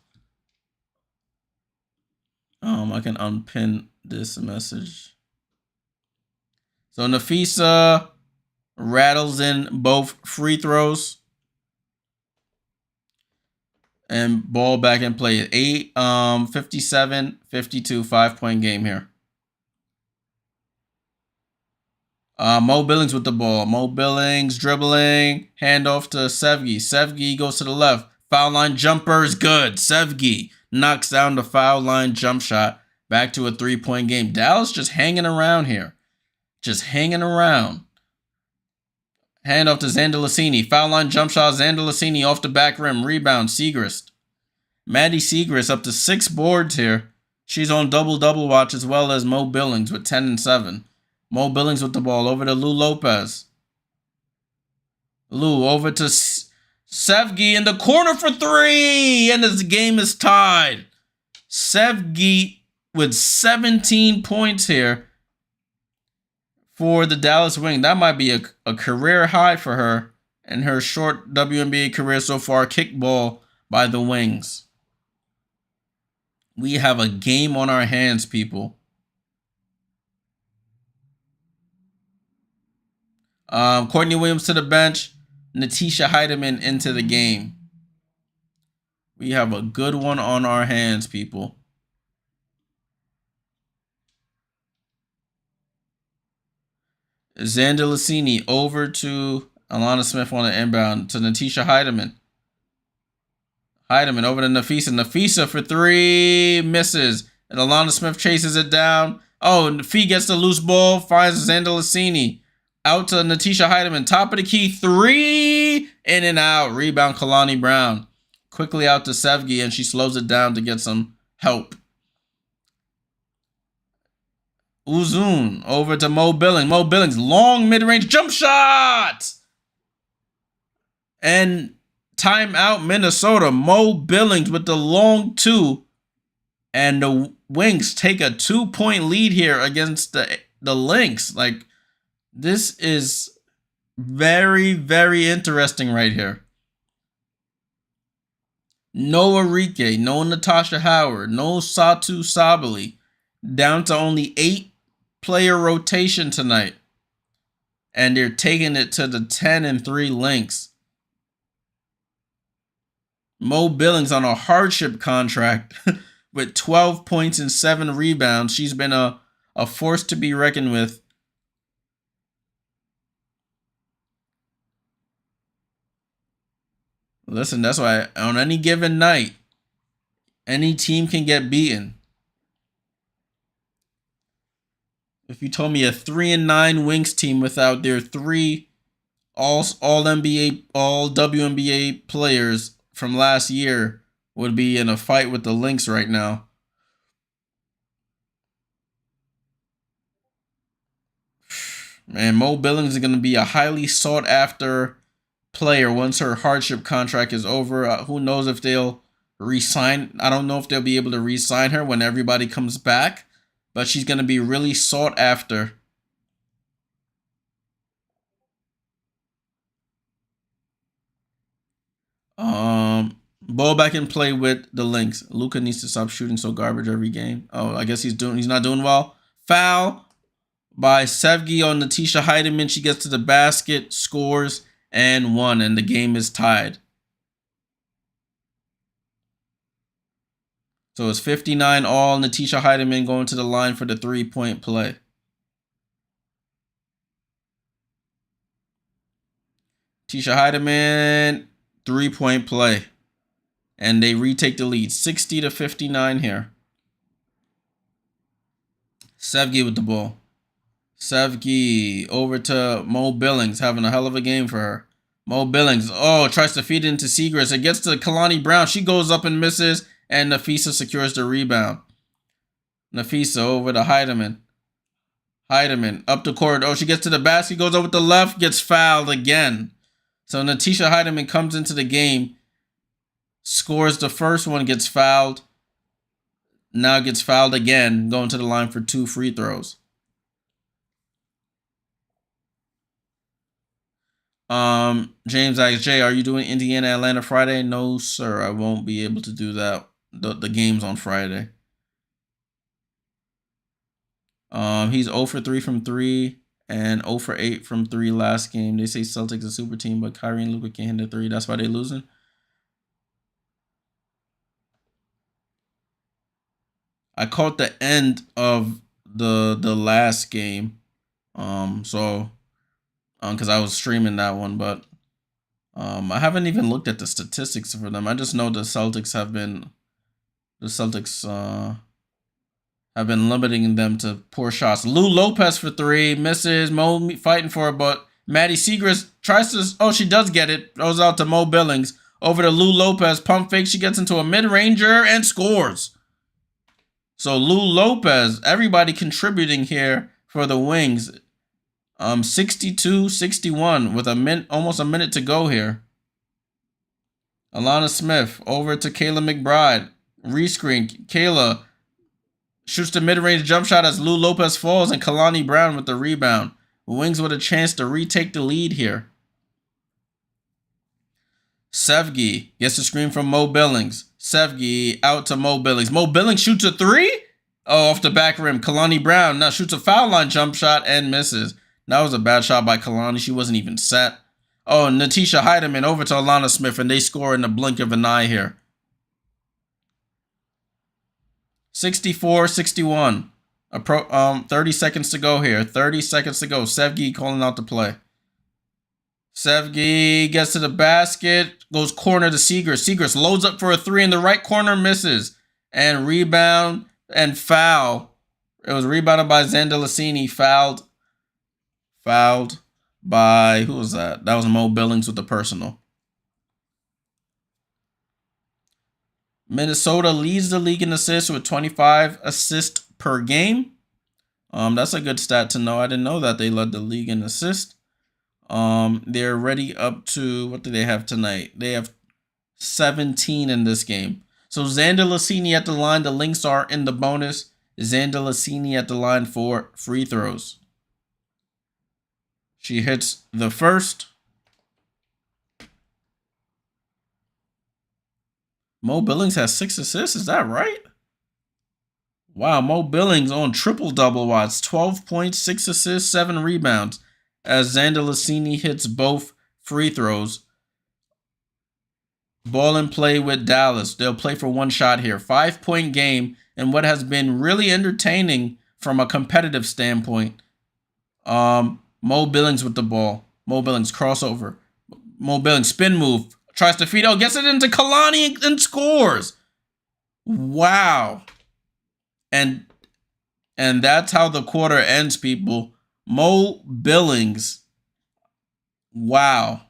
I can unpin this message. So Nafisa rattles in both free throws and ball back in play. 57-52, 5-point game here. Mo Billings with the ball. Mo Billings dribbling. Handoff to Sevgi. Sevgi goes to the left. Foul line jumper is good. Sevgi knocks down the foul line jump shot. Back to a 3-point game. Dallas just hanging around here. Just hanging around. Handoff to Zandelicini. Foul line jump shot. Zandelicini off the back rim. Rebound. Siegrist. Maddie Siegrist up to 6 boards here. She's on double-double watch as well as Mo Billings with 10 and 7. Mo Billings with the ball over to Lou Lopez. Lou over to Sevgi in the corner for 3. And this game is tied. Sevgi with 17 points here for the Dallas Wings. That might be a career high for her in her short WNBA career so far. Kickball by the Wings. We have a game on our hands, people. Courtney Williams to the bench. Natisha Heidemann into the game. We have a good one on our hands, people. Zandalicini over to Alana Smith on the inbound to Natisha Heidemann. Heidemann over to Nafisa. Nafisa for three, misses. And Alana Smith chases it down. Oh, Fee gets the loose ball, finds Zandalicini. Out to Natisha Heidemann. Top of the key, three, in and out. Rebound, Kalani Brown. Quickly out to Sevgi, and she slows it down to get some help. Uzun over to Mo Billings. Mo Billings, long mid-range jump shot! And timeout Minnesota. Mo Billings with the long two. And the Wings take a 2-point lead here against the Lynx. Like, this is very, very interesting right here. No Arike, no Natasha Howard, no Satu Sabali. Down to only 8-player rotation tonight. And they're taking it to the 10-3 Lynx. Mo Billings on a hardship contract with 12 points and 7 rebounds. She's been a force to be reckoned with. Listen, that's why on any given night, any team can get beaten. If you told me a 3-9 Wings team without their 3 all NBA, all WNBA players from last year would be in a fight with the Lynx right now. Man, Mo Billings is going to be a highly sought after player once her hardship contract is over. Who knows if they'll re-sign? I don't know if they'll be able to re-sign her when everybody comes back, but she's going to be really sought after. Ball back in play with the Lynx. Luka needs to stop shooting so garbage every game. Oh, I guess he's not doing well. Foul by Sevgi on Natisha Heidemann. She gets to the basket, scores, and won, and the game is tied. So it's 59 all. Natisha Heidemann going to the line for the 3-point play. Natisha Heidemann, 3-point play. And they retake the lead, 60-59 here. Sevgi with the ball. Sevgi over to Mo Billings, having a hell of a game for her. Mo Billings, tries to feed it into Segrist. It gets to Kalani Brown. She goes up and misses, and Nafisa secures the rebound. Nafisa over to Heidemann. Heidemann up the court. Oh, she gets to the basket, goes over to the left, gets fouled again. So Natisha Heidemann comes into the game, scores the first one, gets fouled. Now gets fouled again, going to the line for 2 free throws. James asks, Jay, are you doing Indiana Atlanta Friday? No, sir. I won't be able to do that. The game's on Friday. He's 0 for 3 from 3 and 0 for 8 from 3 last game. They say Celtics a super team, but Kyrie and Luka can't hit the 3. That's why they're losing. I caught the end of the last game. Because I was streaming that one, but I haven't even looked at the statistics for them. I just know the Celtics have been limiting them to poor shots. Lou Lopez for 3, misses. Mo fighting for it, but Maddie Segrist tries to. Oh, she does get it. Goes out to Mo Billings. Over to Lou Lopez. Pump fake. She gets into a mid-ranger and scores. So Lou Lopez, everybody contributing here for the Wings. 62-61 with almost a minute to go here. Alana Smith over to Kayla McBride. Rescreen. Kayla shoots the mid-range jump shot as Lou Lopez falls, and Kalani Brown with the rebound. Wings with a chance to retake the lead here. Sevgi gets a screen from Mo Billings. Sevgi out to Mo Billings. Mo Billings shoots a 3? Oh, off the back rim. Kalani Brown now shoots a foul line jump shot and misses. That was a bad shot by Kalani. She wasn't even set. Oh, Natisha Heidemann over to Alana Smith, and they score in the blink of an eye here. 64-61. A 30 seconds to go here. 30 seconds to go. Sevgi calling out the play. Sevgi gets to the basket, goes corner to Seegers. Seegers loads up for a three in the right corner, misses. And rebound and foul. It was rebounded by Zandalicini. Fouled by, who was that? That was Mo Billings with the personal. Minnesota leads the league in assists with 25 assists per game. That's a good stat to know. I didn't know that they led the league in assists. They're already up to, what do they have tonight? They have 17 in this game. So Zandalicini at the line. The Lynx are in the bonus. Zandalicini at the line for free throws. She hits the first. Mo Billings has 6 assists. Is that right? Wow, Mo Billings on triple-double watts. 12 points, 6 assists, 7 rebounds. As Zandalicini hits both free throws. Ball in play with Dallas. They'll play for one shot here. 5-point game and what has been really entertaining from a competitive standpoint. Mo Billings with the ball. Mo Billings crossover. Mo Billings spin move. Tries to feed out. Gets it into Kalani and scores. Wow. And that's how the quarter ends, people. Mo Billings. Wow.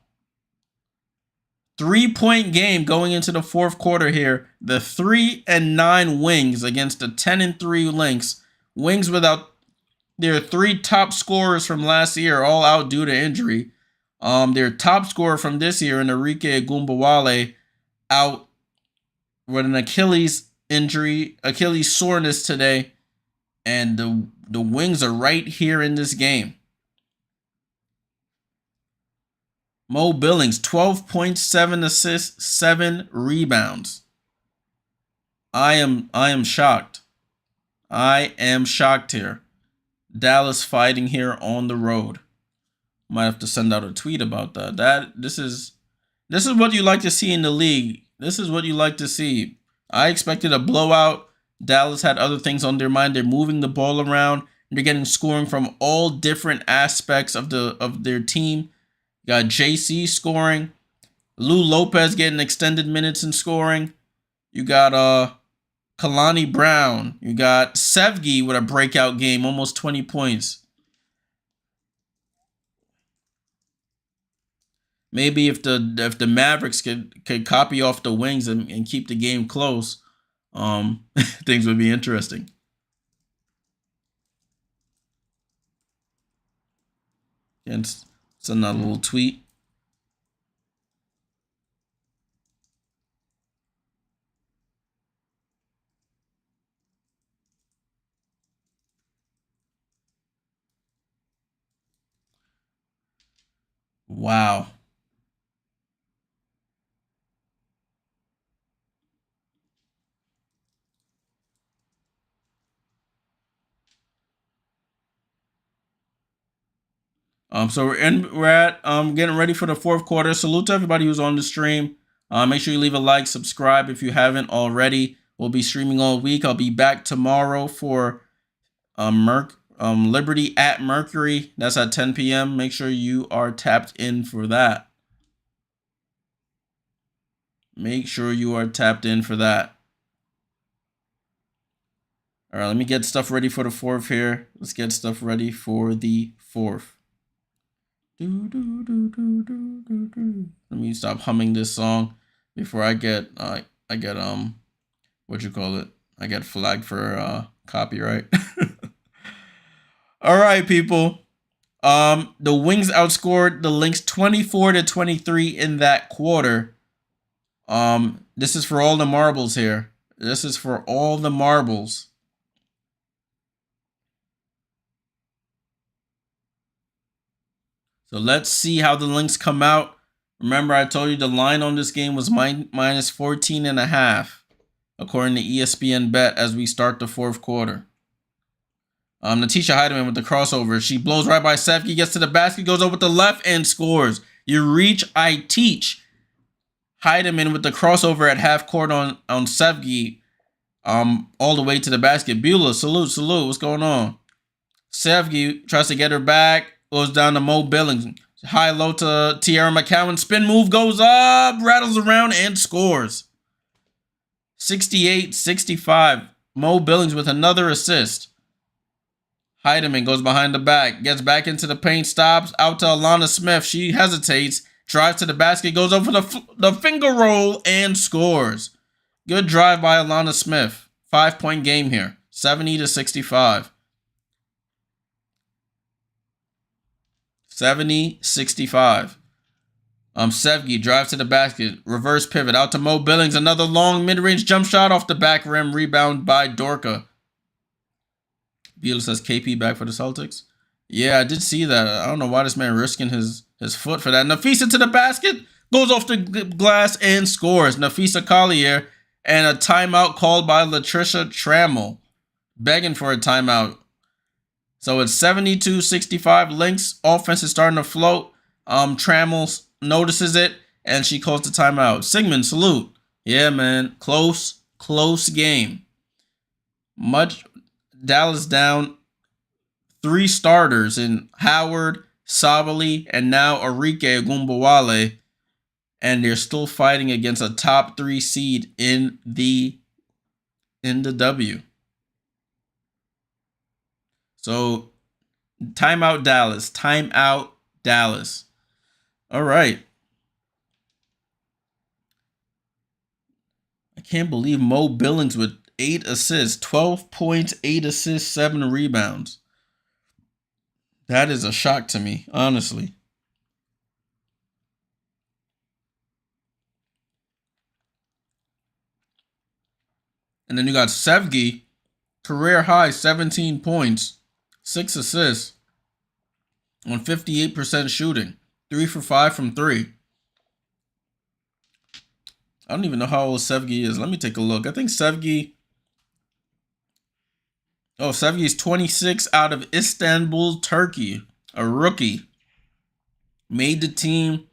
3-point game going into the fourth quarter here. The 3-9 Wings against the 10-3 Lynx. Wings without their 3 top scorers from last year, all out due to injury. Their top scorer from this year, Enrique Agumbawale, out with an Achilles injury, Achilles soreness today. And the Wings are right here in this game. Mo Billings, 12 points, 7 assists, 7 rebounds. I am shocked. I am shocked here. Dallas fighting here on the road. Might have to send out a tweet about that. This is what you like to see in the league. This is what you like to see. I expected a blowout. Dallas had other things on their mind. They're moving the ball around. They're getting scoring from all different aspects of their team. You got JC scoring. Lou Lopez getting extended minutes and scoring. You got Kalani Brown. You got Sevgi with a breakout game, almost 20 points. Maybe if the Mavericks could copy off the Wings and keep the game close, things would be interesting. And send out a little tweet. Wow. So we're at getting ready for the fourth quarter. Salute to everybody who's on the stream. Make sure you leave a like, subscribe if you haven't already. We'll be streaming all week. I'll be back tomorrow for Liberty at Mercury. That's at 10 p.m. Make sure you are tapped in for that. Make sure you are tapped in for that. All right, let me get stuff ready for the fourth here. Let's get stuff ready for the fourth. Let me stop humming this song before I get what you call it? I get flagged for copyright. All right, people. The Wings outscored the Lynx 24-23 in that quarter. This is for all the marbles here. This is for all the marbles. So let's see how the Lynx come out. Remember, I told you the line on this game was minus 14.5, according to ESPN Bet, as we start the fourth quarter. Natisha Heidemann with the crossover. She blows right by Sevgi, gets to the basket, goes over with the left and scores. You reach, I teach. Heidemann with the crossover at half court on Sevgi. All the way to the basket. Beulah, salute. What's going on? Sevgi tries to get her back. Goes down to Mo Billings. High low to Tierra McCowan. Spin move goes up. Rattles around and scores. 68-65. Mo Billings with another assist. Heidemann goes behind the back. Gets back into the paint. Stops. Out to Alana Smith. She hesitates. Drives to the basket. Goes over the finger roll and scores. Good drive by Alana Smith. 5-point game here. 70-65. 70-65. Sevgi drives to the basket. Reverse pivot. Out to Mo Billings. Another long mid-range jump shot off the back rim. Rebound by Dorka. Beulah says KP back for the Celtics. Yeah, I did see that. I don't know why this man risking his foot for that. Nafisa to the basket. Goes off the glass and scores. Nafisa Collier. And a timeout called by Latricia Trammell. Begging for a timeout. So it's 72-65. Lynx offense is starting to float. Trammell notices it. And she calls the timeout. Sigmund, salute. Yeah, man. Close game. Dallas down 3 starters in Howard, Sabali, and now Arike Gumbawale. And they're still fighting against a top 3 seed in the W. So, timeout Dallas. All right. I can't believe Mo Billings with 8 assists, 12 points, 8 assists, 7 rebounds. That is a shock to me, honestly. And then you got Sevgi, career high 17 points, 6 assists on 58% shooting, 3 for 5 from 3. I don't even know how old Sevgi is. Let me take a look. I think Sevgi is 26 out of Istanbul, Turkey. A rookie. Made the team.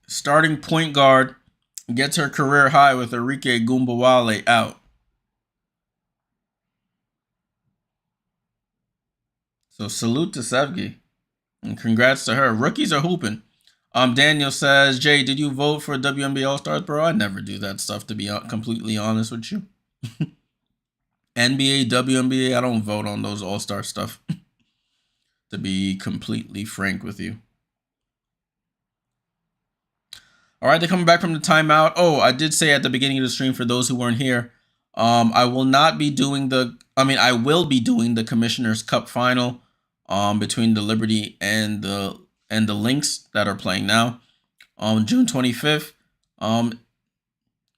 Starting point guard. Gets her career high with Arike Gumbawale out. So salute to Sevgi. And congrats to her. Rookies are hooping. Daniel says, Jay, did you vote for WNBA All-Stars, bro? I never do that stuff, to be completely honest with you. NBA, WNBA, I don't vote on those All-Star stuff. To be completely frank with you. All right, they're coming back from the timeout. Oh, I did say at the beginning of the stream, for those who weren't here, I will be doing the Commissioner's Cup final between the Liberty and the Lynx that are playing now on June 25th.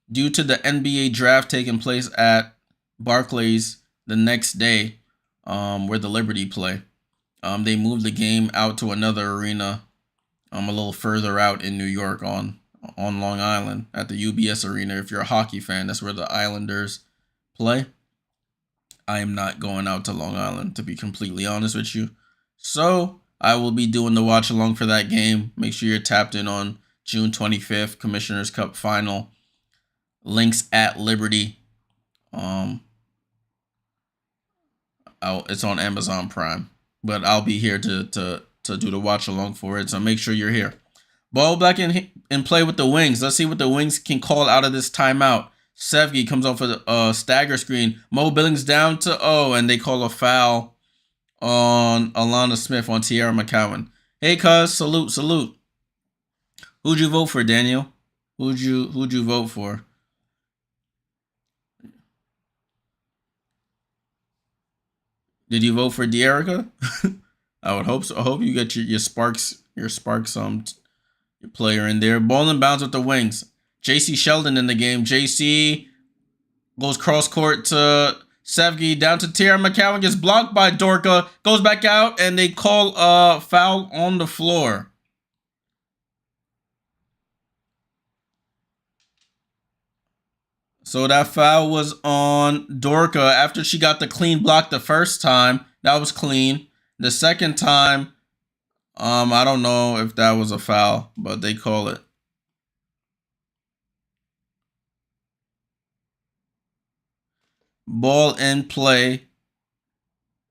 Due to the NBA draft taking place at Barclays the next day, where the Liberty play, they moved the game out to another arena, a little further out in New York on Long Island at the UBS Arena. If you're a hockey fan, that's where the Islanders play. I am not going out to Long Island, to be completely honest with you. So I will be doing the watch along for that game. Make sure you're tapped in on June 25th, Commissioner's Cup final. Lynx at Liberty. It's on Amazon Prime, but I'll be here to do the watch along for it. So make sure you're here. Ball back in play with the Wings. Let's see what the Wings can call out of this timeout. Sevgi comes off a stagger screen. Mo Billings down to and they call a foul on Alana Smith on Tierra McCowan. Hey, cuz, salute. Who'd you vote for, Daniel? Who'd you vote for? Did you vote for De'Erica? I would hope so. I hope you get your Sparks your player in there. Ball and bounds with the Wings. JC Sheldon in the game. JC goes cross court to Sevgi, down to Tierra McCowan, gets blocked by Dorka, goes back out, and they call a foul on the floor. So that foul was on Dorka after she got the clean block the first time. That was clean. The second time, I don't know if that was a foul, but they call it. Ball in play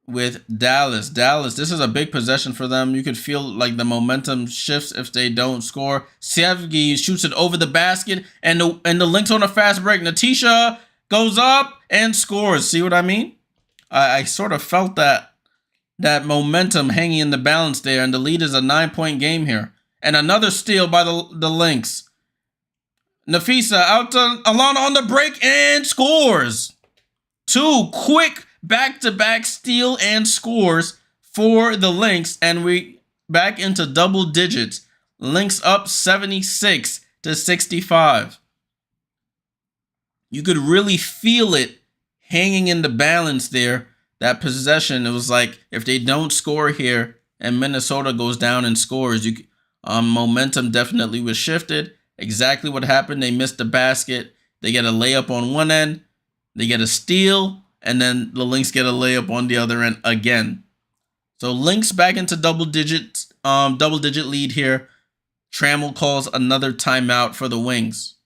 with Dallas. Dallas, this is a big possession for them. You could feel like the momentum shifts if they don't score. Sevgi shoots it over the basket, and the Lynx on a fast break. Natisha goes up and scores. See what I mean? I sort of felt that momentum hanging in the balance there, and the lead is a 9-point game here. And another steal by the Lynx. Nafisa out to Alana on the break and scores. 2 quick back-to-back steal and scores for the Lynx, and we back into double digits. Lynx up 76-65. You could really feel it hanging in the balance there. That possession, it was like if they don't score here and Minnesota goes down and scores, momentum definitely was shifted. Exactly what happened. They missed the basket. They get a layup on one end. They get a steal. And then the Lynx get a layup on the other end again. So Lynx back into double digit lead here. Trammell calls another timeout for the Wings.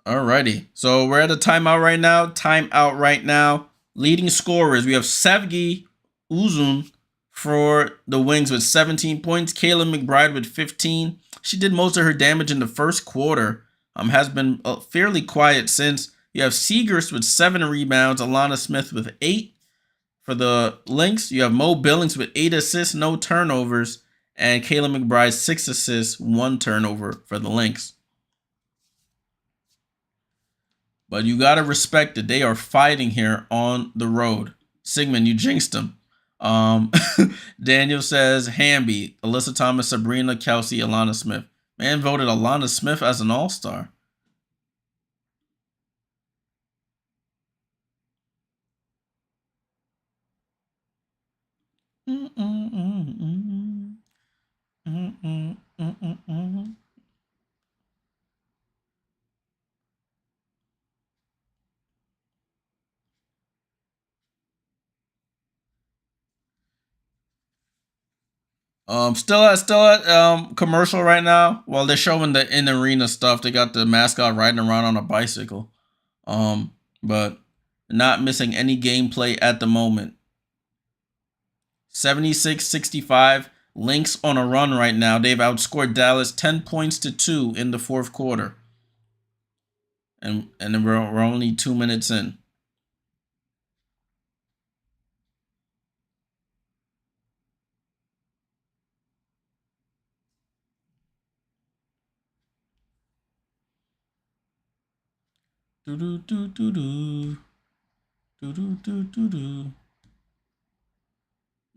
Alrighty. So we're at a timeout right now. Leading scorers, we have Sevgi Uzun for the Wings with 17 points. Kayla McBride with 15. She did most of her damage in the first quarter. Has been fairly quiet since. You have Seegers with 7 rebounds. Alana Smith with 8. For the Lynx, you have Mo Billings with 8 assists, no turnovers. And Kayla McBride, 6 assists, 1 turnover for the Lynx. But you got to respect that they are fighting here on the road. Sigmund, you jinxed them. Daniel says Hamby, Alyssa Thomas, Sabrina, Kelsey, Alana Smith. Man voted Alana Smith as an all-star. Still at commercial right now. While they're showing the in arena stuff, they got the mascot riding around on a bicycle. But not missing any gameplay at the moment. 76-65. Lynx on a run right now. They've outscored Dallas 10 points to 2 in the fourth quarter. And we're only 2 minutes in.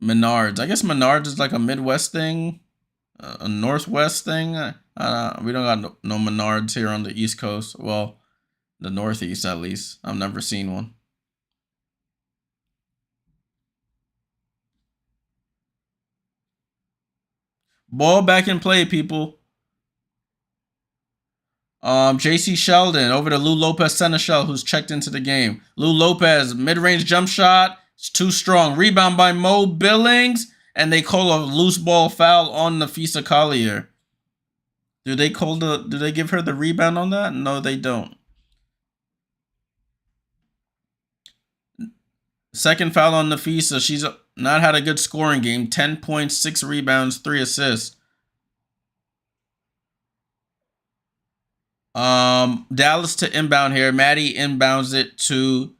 Menards. I guess Menards is like a Midwest thing, a Northwest thing. We don't got no Menards here on the East Coast. Well, the Northeast at least. I've never seen one. Ball back in play, people. JC Sheldon over to Lou Lopez Seneschal, who's checked into the game. Lou Lopez, mid-range jump shot. It's too strong. Rebound by Mo Billings. And they call a loose ball foul on Nafisa Collier. Do they give her the rebound on that? No, they don't. Second foul on Nafisa. She's not had a good scoring game. 10 points, 6 rebounds, 3 assists. Dallas to inbound here. Maddie inbounds it to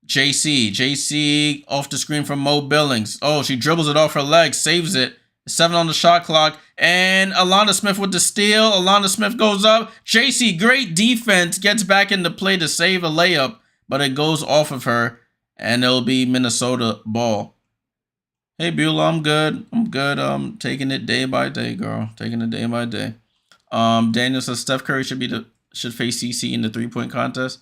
JC. JC off the screen from Mo Billings. Oh, she dribbles it off her legs, saves it. 7 on the shot clock. And Alana Smith with the steal. Alana Smith goes up. JC, great defense, gets back into play to save a layup, but it goes off of her, and it'll be Minnesota ball. Hey, Beulah, I'm good. I'm taking it day by day, girl. Taking it day by day. Daniel says Steph Curry should face CC in the 3-point contest.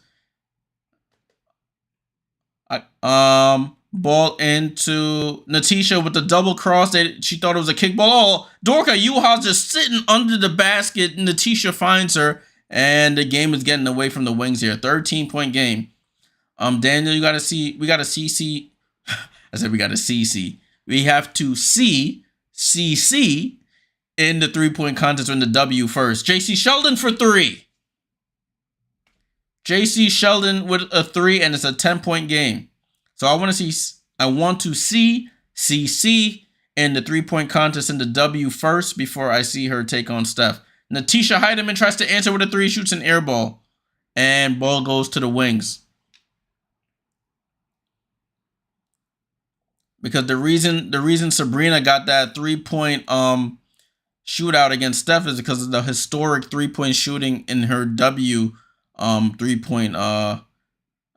Ball into Natisha with the double cross. She thought it was a kickball. Oh, Dorka Yuha's just sitting under the basket. Natisha finds her, and the game is getting away from the Wings here. 13-point game. Daniel, we got a CC. I said we got a CC. we have to see CC in the 3-point contest in the W first. JC Sheldon for 3. JC Sheldon with a 3, and it's a 10-point game. So I want to see CC in the 3-point contest in the W first before I see her take on Steph. Natisha Heidemann tries to answer with a 3, shoots an air ball, and ball goes to the wings. Because the reason Sabrina got that 3-point shootout against Steph is because of the historic 3-point shooting in her W 3-point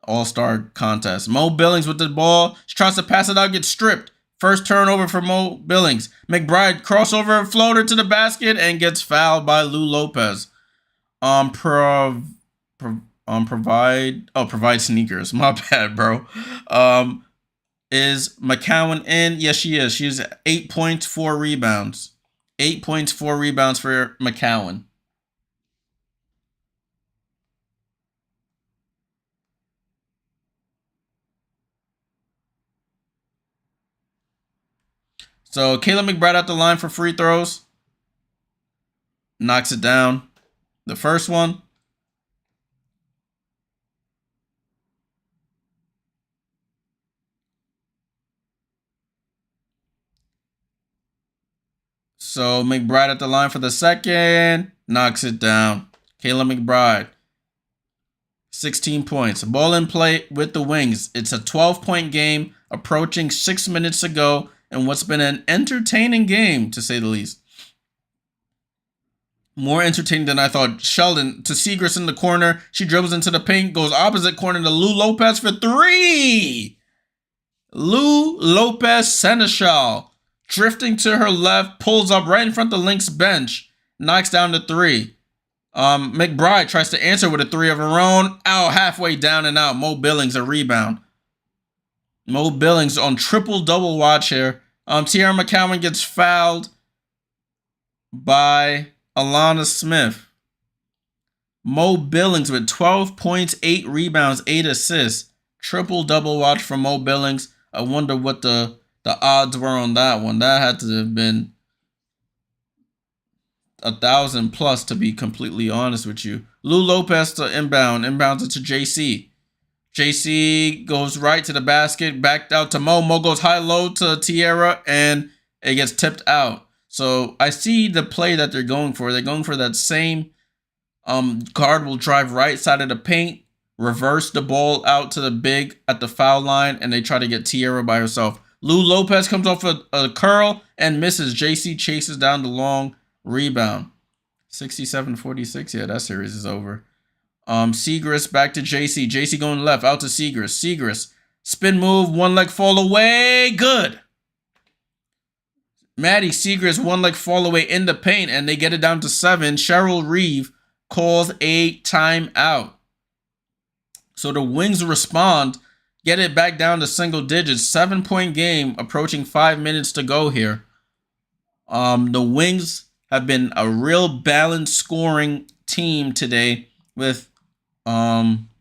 All-Star contest. Mo Billings with the ball. She tries to pass it out, gets stripped. First turnover for Mo Billings. McBride crossover floater to the basket and gets fouled by Lou Lopez. Provide sneakers. My bad, bro. Is McCowan in? Yes, she is. She's 8 points, 4 rebounds. 8 points, 4 rebounds for McCowan. So Kayla McBride at the line for free throws. Knocks it down. The first one. So McBride at the line for the second. Knocks it down. Kayla McBride. 16 points. Ball in play with the Wings. It's a 12-point game approaching 6 minutes to go in what's been an entertaining game, to say the least. More entertaining than I thought. Sheldon to Segrist in the corner. She dribbles into the paint, goes opposite corner to Lou Lopez for 3. Lou Lopez Seneschal drifting to her left, pulls up right in front of the Lynx bench, knocks down the 3. McBride tries to answer with a 3 of her own. Out halfway down and out. Mo Billings a rebound. Mo Billings on triple-double watch here. Tierra McCowan gets fouled by Alana Smith. Mo Billings with 12 points, 8 rebounds, 8 assists. Triple-double watch for Mo Billings. I wonder what the odds were on that one. That had to have been 1,000 plus, to be completely honest with you. Lou Lopez to inbounds it to JC. JC goes right to the basket, backed out to Mo. Mo goes high-low to Tierra, and it gets tipped out. So I see the play that they're going for. They're going for that same guard will drive right side of the paint, reverse the ball out to the big at the foul line, and they try to get Tierra by herself. Lou Lopez comes off a curl and misses. JC chases down the long rebound. 67-46. Yeah, that series is over. Segrist back to JC. JC going left, out to Segrist. Segrist, spin move, one leg fall away. Good. Maddie Segrist, one leg fall away in the paint, and they get it down to 7. Cheryl Reeve calls a timeout. So the Wings respond, get it back down to single digits. 7-point game, approaching 5 minutes to go here. The Wings have been a real balanced scoring team today with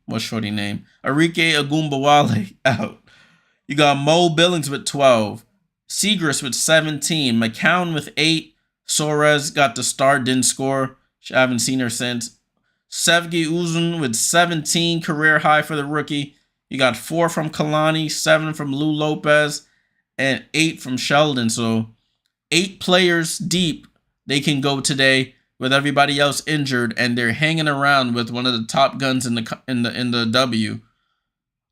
what's shorty name? Arike Agumbawale out. You got Mo Billings with 12. Segrist with 17. McCown with 8. Soares got the start, didn't score. I haven't seen her since. Sevgi Uzun with 17, career high for the rookie. You got 4 from Kalani, 7 from Lou Lopez, and 8 from Sheldon. So 8 players deep they can go today with everybody else injured, and they're hanging around with one of the top guns in the W.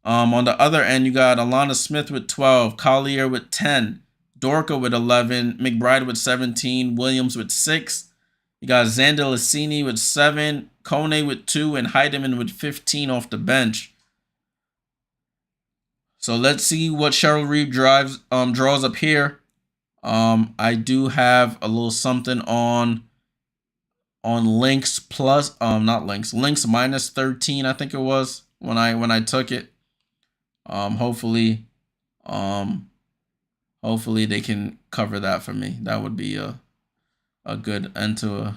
On the other end, you got Alana Smith with 12, Collier with 10, Dorka with 11, McBride with 17, Williams with 6. You got Xander Lassini with 7, Kone with 2, and Heidemann with 15 off the bench. So let's see what Cheryl Reeve draws up here. I do have a little something on Lynx plus not Lynx, Lynx minus 13, I think it was when I took it. Hopefully they can cover that for me. That would be a good end to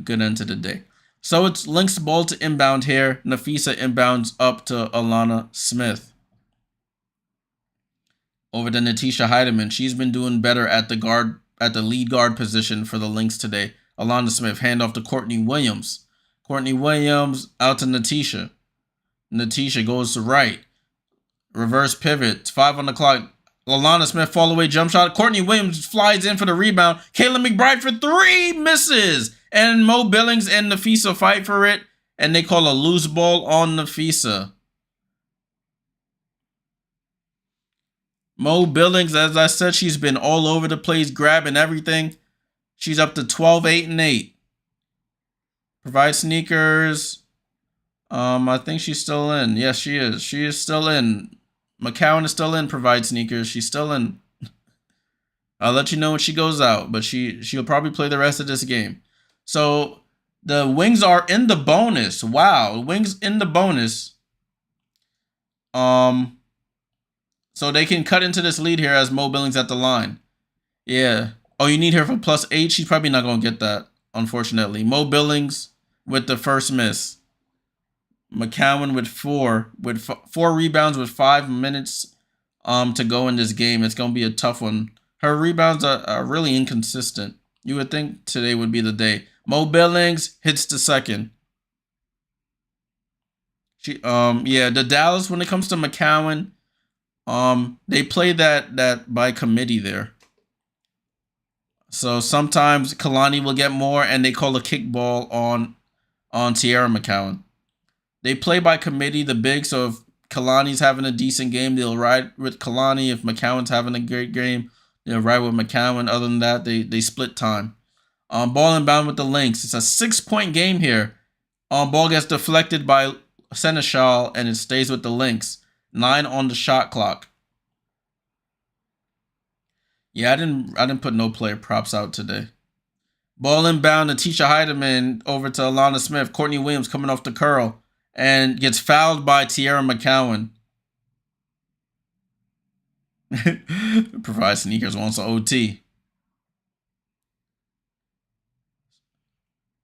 good end to the day. So it's Lynx ball to inbound here. Nafisa inbounds up to Alana Smith. over to Natisha Heidemann. She's been doing better at the lead guard position for the Lynx today. Alana Smith, handoff to Courtney Williams. Courtney Williams out to Natisha. Natisha goes to right. Reverse pivot. 5 on the clock. Alana Smith, fall away jump shot. Courtney Williams flies in for the rebound. Kayla McBride for 3, misses. And Mo Billings and Nafisa fight for it. And they call a loose ball on Nafisa. Mo Billings, as I said, she's been all over the place, grabbing everything. She's up to 12, 8, and 8. Provide sneakers. I think she's still in. Yes, she is. She is still in. McCowan is still in. Provide sneakers. She's still in. I'll let you know when she goes out, but she'll probably play the rest of this game. So the Wings are in the bonus. Wow, Wings in the bonus. So they can cut into this lead here as Mo Billings at the line. Yeah. Oh, you need her for +8. She's probably not gonna get that, unfortunately. Mo Billings with the first miss. McCowan with 4 rebounds with 5 minutes to go in this game. It's gonna be a tough one. Her rebounds are really inconsistent. You would think today would be the day. Mo Billings hits the second. Yeah, the Dallas, when it comes to McCowan, they play that by committee there. So sometimes Kalani will get more, and they call a kickball on Tierra McCowan. They play by committee, the big. So if Kalani's having a decent game, they'll ride with Kalani. If McCowan's having a great game, they'll ride with McCowan. Other than that, they split time. Ball inbound with the Lynx. It's a 6-point game here. Ball gets deflected by Seneschal, and it stays with the Lynx. 9 on the shot clock. Yeah, I didn't put no player props out today. Ball inbound, Natisha Heidemann over to Alana Smith. Courtney Williams coming off the curl and gets fouled by Tierra McCowan. Provide sneakers, wants an OT.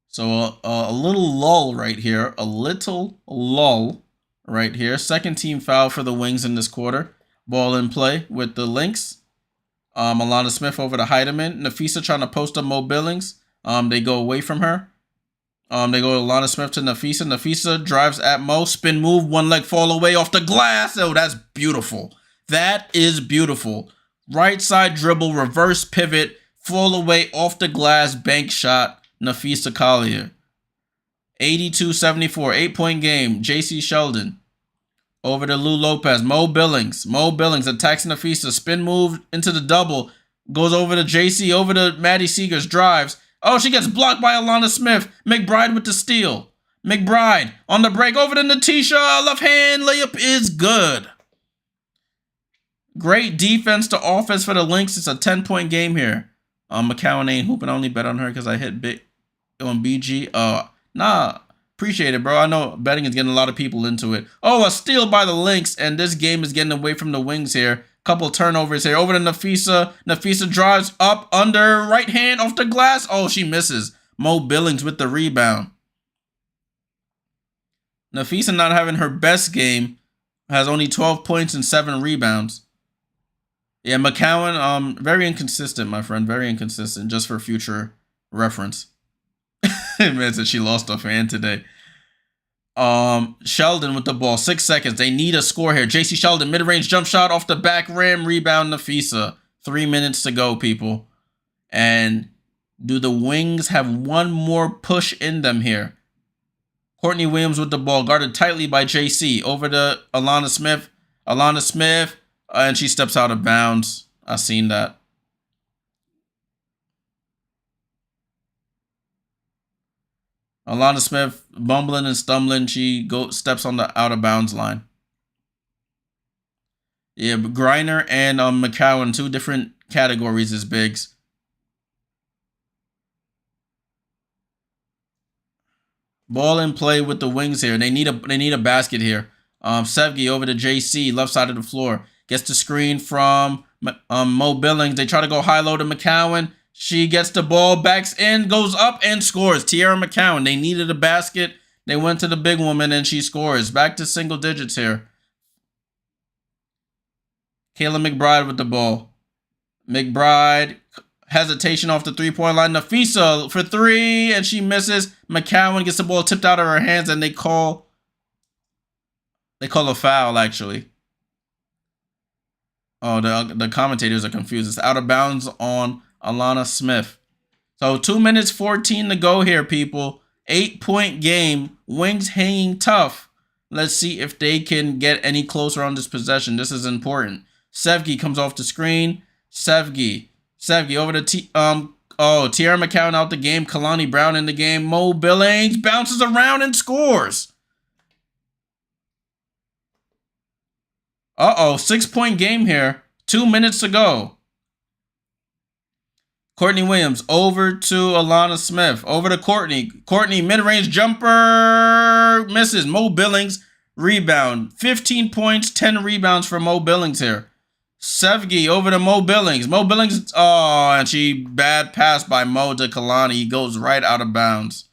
So a little lull right here. A little lull right here. Second team foul for the Wings in this quarter. Ball in play with the Lynx. Alana Smith over to Heidemann. Nafisa trying to post up Mo Billings. They go away from her. They go to Alana Smith to Nafisa. Nafisa drives at Mo. Spin move. One leg fall away off the glass. Oh, that's beautiful. That is beautiful. Right side dribble. Reverse pivot. Fall away off the glass. Bank shot. Nafisa Collier. 82-74. 8-point game. JC Sheldon. Over to Lou Lopez. Mo Billings. Mo Billings attacks Nafisa. Spin move into the double. Goes over to JC. Over to Maddie Seegers. Drives. Oh, she gets blocked by Alana Smith. McBride with the steal. McBride on the break. Over to Natisha. Left hand layup is good. Great defense to offense for the Lynx. It's a 10-point game here. McCowan ain't hooping. I only bet on her because I hit big on BG. Nah. Appreciate it, bro. I know betting is getting a lot of people into it. Oh, a steal by the Lynx, and this game is getting away from the Wings here. Couple turnovers here. Over to Nafisa. Nafisa drives up under right hand off the glass. Oh, she misses. Mo Billings with the rebound. Nafisa not having her best game. Has only 12 points and 7 rebounds. Yeah, McCowan, very inconsistent, my friend. Very inconsistent, just for future reference. Man said she lost a fan today. Sheldon with the ball. 6 seconds. They need a score here. JC Sheldon, mid-range jump shot off the back rim. Rebound Nafisa. 3 minutes to go, people. And do the Wings have one more push in them here? Courtney Williams with the ball. Guarded tightly by JC. Over to Alana Smith. Alana Smith. And she steps out of bounds. I seen that. Alana Smith bumbling and stumbling. She steps on the out of bounds line. Yeah, but Griner and McCowan, 2 different categories as bigs. Ball in play with the Wings here. They need a basket here. Sevgi over to JC, left side of the floor. Gets the screen from Mo Billings. They try to go high-low to McCowan. She gets the ball, backs in, goes up, and scores. Tierra McCowan. They needed a basket. They went to the big woman, and she scores. Back to single digits here. Kayla McBride with the ball. McBride, hesitation off the three-point line. Nafisa for three, and she misses. McCowan gets the ball tipped out of her hands, and they call a foul, actually. Oh, the commentators are confused. It's out of bounds on Alana Smith. So 2 minutes 14 to go here, people. 8-point game. Wings hanging tough. Let's see if they can get any closer on this possession. This is important. Sevgi comes off the screen. Sevgi over to Tiara McCowan out the game. Kalani Brown in the game. Mo Billings bounces around and scores. 6-point game here. 2 minutes to go. Courtney Williams over to Alana Smith. Over to Courtney. Courtney, mid-range jumper. Misses. Mo Billings, rebound. 15 points, 10 rebounds for Mo Billings here. Sevgi over to Mo Billings. Mo Billings, and she bad pass by Mo to Kalani. He goes right out of bounds.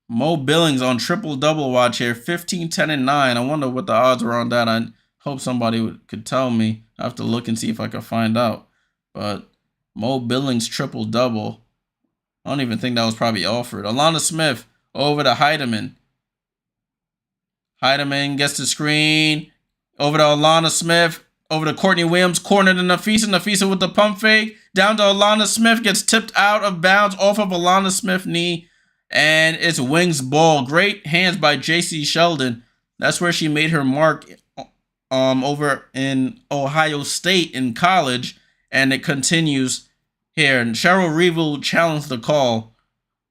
Mo Billings on triple-double watch here. 15, 10, and 9. I wonder what the odds were on that. I hope somebody could tell me. I have to look and see if I can find out. But Mo Billings triple-double. I don't even think that was probably offered. Alana Smith over to Heidemann. Heidemann gets the screen. Over to Alana Smith. Over to Courtney Williams. Corner to Nafisa. Nafisa with the pump fake. Down to Alana Smith. Gets tipped out of bounds off of Alana Smith's knee. And it's Wings ball. Great hands by J.C. Sheldon. That's where she made her mark over in Ohio State in college. And it continues here. And Cheryl Reeve will challenge the call.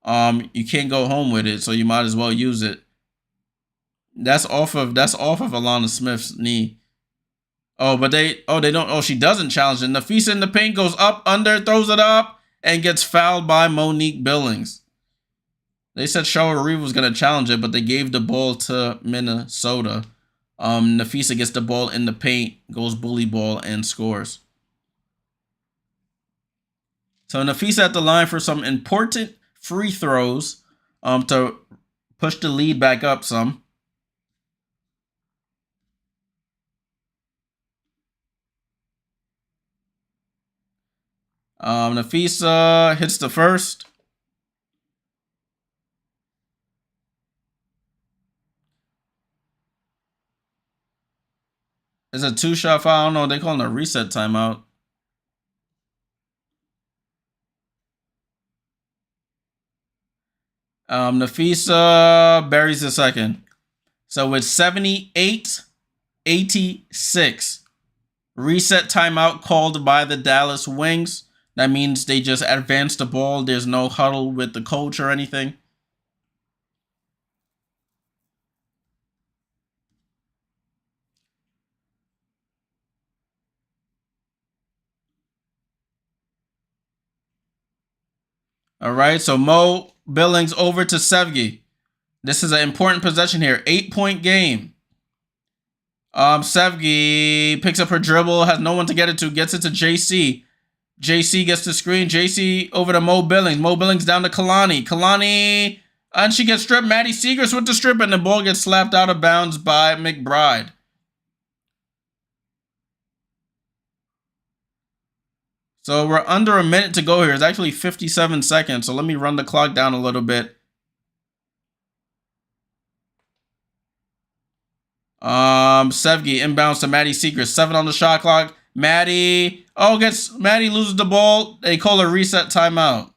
You can't go home with it, so you might as well use it. That's off of Alana Smith's knee. She doesn't challenge it. Nafisa in the paint goes up, under, throws it up, and gets fouled by Monique Billings. They said Cheryl Reeve was going to challenge it, but they gave the ball to Minnesota. Nafisa gets the ball in the paint, goes bully ball, and scores. So Nafisa at the line for some important free throws to push the lead back up some. Nafisa hits the first. It's a 2-shot foul. I don't know. They call it a reset timeout. Nafisa buries the second. So it's 78-86. Reset timeout called by the Dallas Wings. That means they just advanced the ball. There's no huddle with the coach or anything. All right, so Mo Billings over to Sevgi. This is an important possession here. 8-point game. Sevgi picks up her dribble, has no one to get it to, gets it to JC. JC gets the screen. JC over to Mo Billings. Mo Billings down to Kalani. Kalani, and she gets stripped. Maddie Seegers with the strip, and the ball gets slapped out of bounds by McBride. So we're under a minute to go here. It's actually 57 seconds. So let me run the clock down a little bit. Sevgi inbounds to Maddie Seegers. 7 on the shot clock. Maddie loses the ball. They call a reset timeout.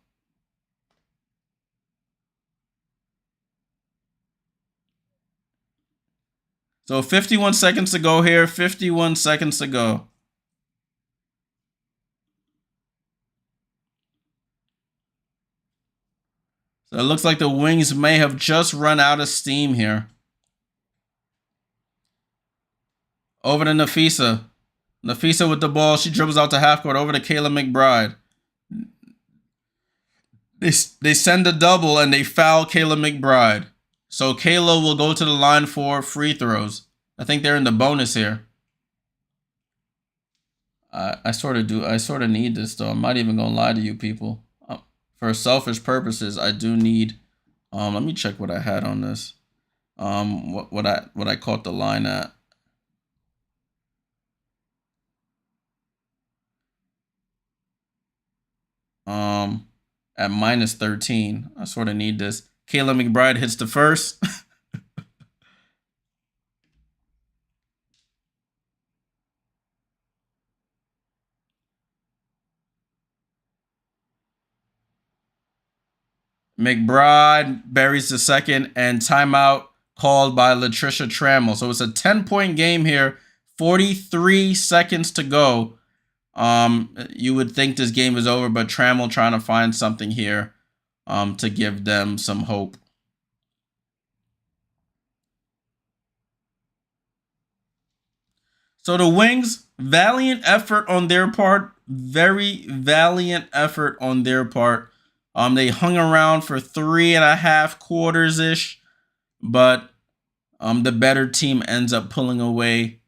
So 51 seconds to go here. 51 seconds to go. So it looks like the Wings may have just run out of steam here. Over to Nafisa. Nafisa with the ball. She dribbles out to half court. Over to Kayla McBride. They send a double and they foul Kayla McBride. So Kayla will go to the line for free throws. I think they're in the bonus here. I sort of need this though. I'm not even gonna lie to you people. For selfish purposes, I do need. Let me check what I had on this. What I caught the line at. At -13. I sort of need this. Kayla McBride hits the first. McBride buries the second, and timeout called by Latricia Trammell. So it's a 10-point game here. 43 seconds to go. You would think this game is over, but Trammell trying to find something here to give them some hope. So the Wings, valiant effort on their part. Very valiant effort on their part. They hung around for 3.5 quarters-ish, but the better team ends up pulling away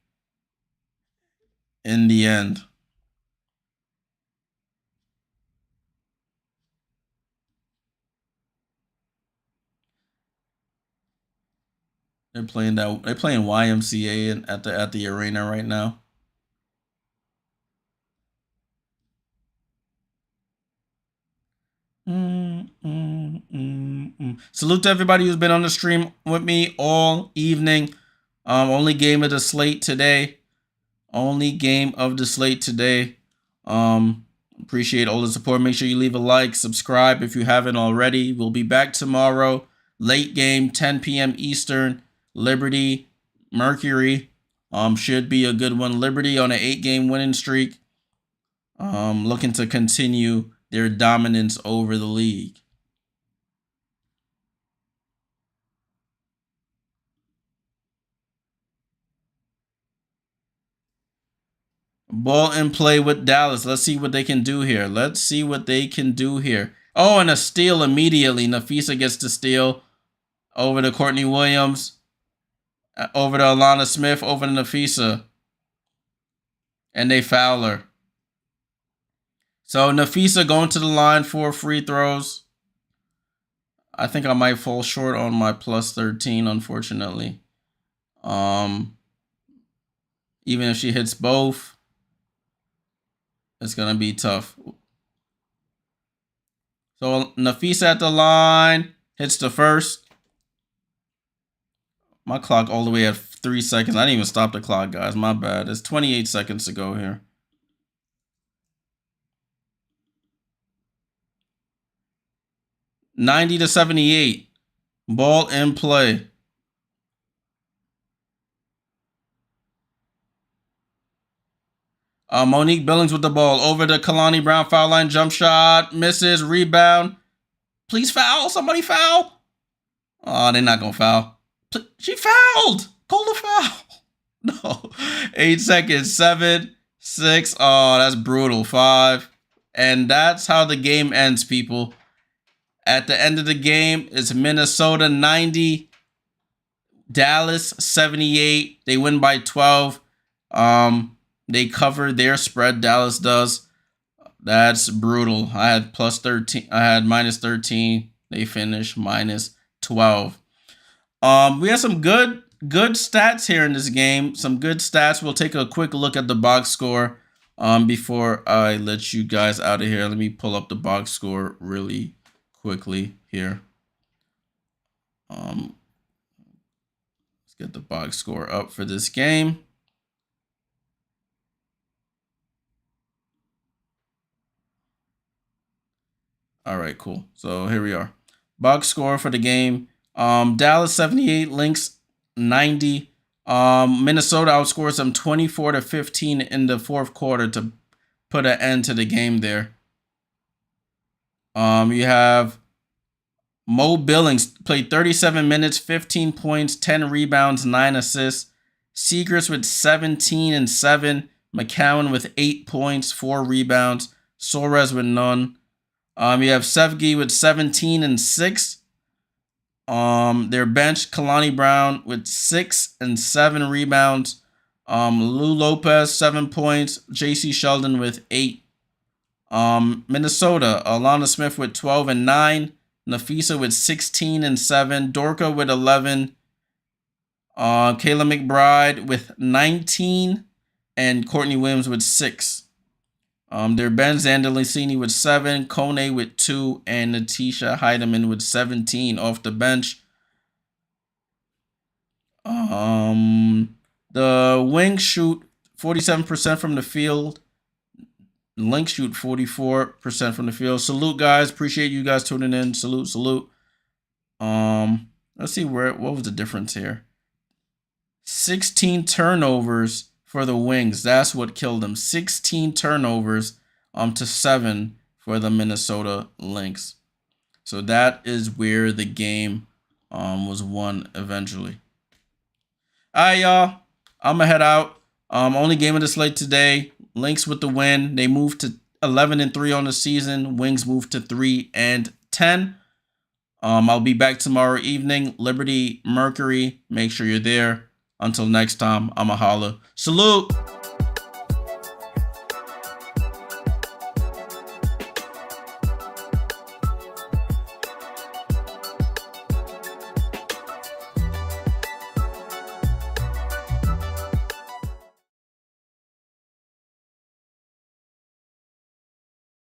in the end. They're playing YMCA at the arena right now. Salute to everybody who's been on the stream with me all evening. Only game of the slate today. Appreciate all the support. Make sure you leave a like, subscribe if you haven't already. We'll be back tomorrow. Late game, 10 p.m. Eastern. Liberty, Mercury. Should be a good one. Liberty on an 8-game winning streak. Looking to continue their dominance over the league. Ball in play with Dallas. Let's see what they can do here. Oh, and a steal immediately. Nafisa gets the steal over to Courtney Williams, over to Alana Smith, over to Nafisa. And they foul her. So Nafisa going to the line for free throws. I think I might fall short on my +13, unfortunately. Even if she hits both, it's going to be tough. So Nafisa at the line, hits the first. My clock all the way at 3 seconds. I didn't even stop the clock, guys. My bad. It's 28 seconds to go here. $90-78. Ball in play. Monique Billings with the ball. Over to Kalani Brown. Foul line jump shot. Misses. Rebound. Please foul. Somebody foul. Oh, they're not going to foul. She fouled. Call the foul. No. 8 seconds. 7, 6. Oh, that's brutal. 5. And that's how the game ends, people. At the end of the game, it's Minnesota 90, Dallas 78. They win by 12. They cover their spread. Dallas does. That's brutal. I had +13. I had -13. They finish -12. We have some good stats here in this game. Some good stats. We'll take a quick look at the box score before I let you guys out of here. Let me pull up the box score really quickly here. Let's get the box score up for this game. All right, cool. So here we are. Box score for the game. Dallas 78, Lynx 90. Minnesota outscores them 24-15 in the fourth quarter to put an end to the game there. You have Mo Billings played 37 minutes, 15 points, 10 rebounds, 9 assists. Segrist with 17 and 7. McCowan with 8 points, 4 rebounds. Soares with none. You have Sevgi with 17 and 6. Their bench, Kalani Brown with 6 and 7 rebounds. Lou Lopez, 7 points. JC Sheldon with 8. Minnesota, Alana Smith with 12 and 9. Nafisa with 16 and 7. Dorka with 11. Kayla McBride with 19 and Courtney Williams with 6. There Ben Zandalicini with 7, Kone with 2, and Natisha Heidemann with 17 off the bench. The Wings shoot 47% from the field. Lynx shoot 44% from the field. Salute, guys. Appreciate you guys tuning in. Salute, salute. Let's see what was the difference here. 16 turnovers for the Wings. That's what killed them. 16 turnovers to 7 for the Minnesota Lynx. So that is where the game was won eventually. All right, y'all. I'm going to head out. Only game of the slate today. Lynx with the win. They moved to 11-3 on the season. Wings moved to 3-10. I'll be back tomorrow evening. Liberty Mercury. Make sure you're there. Until next time, I'm a holla. Salute.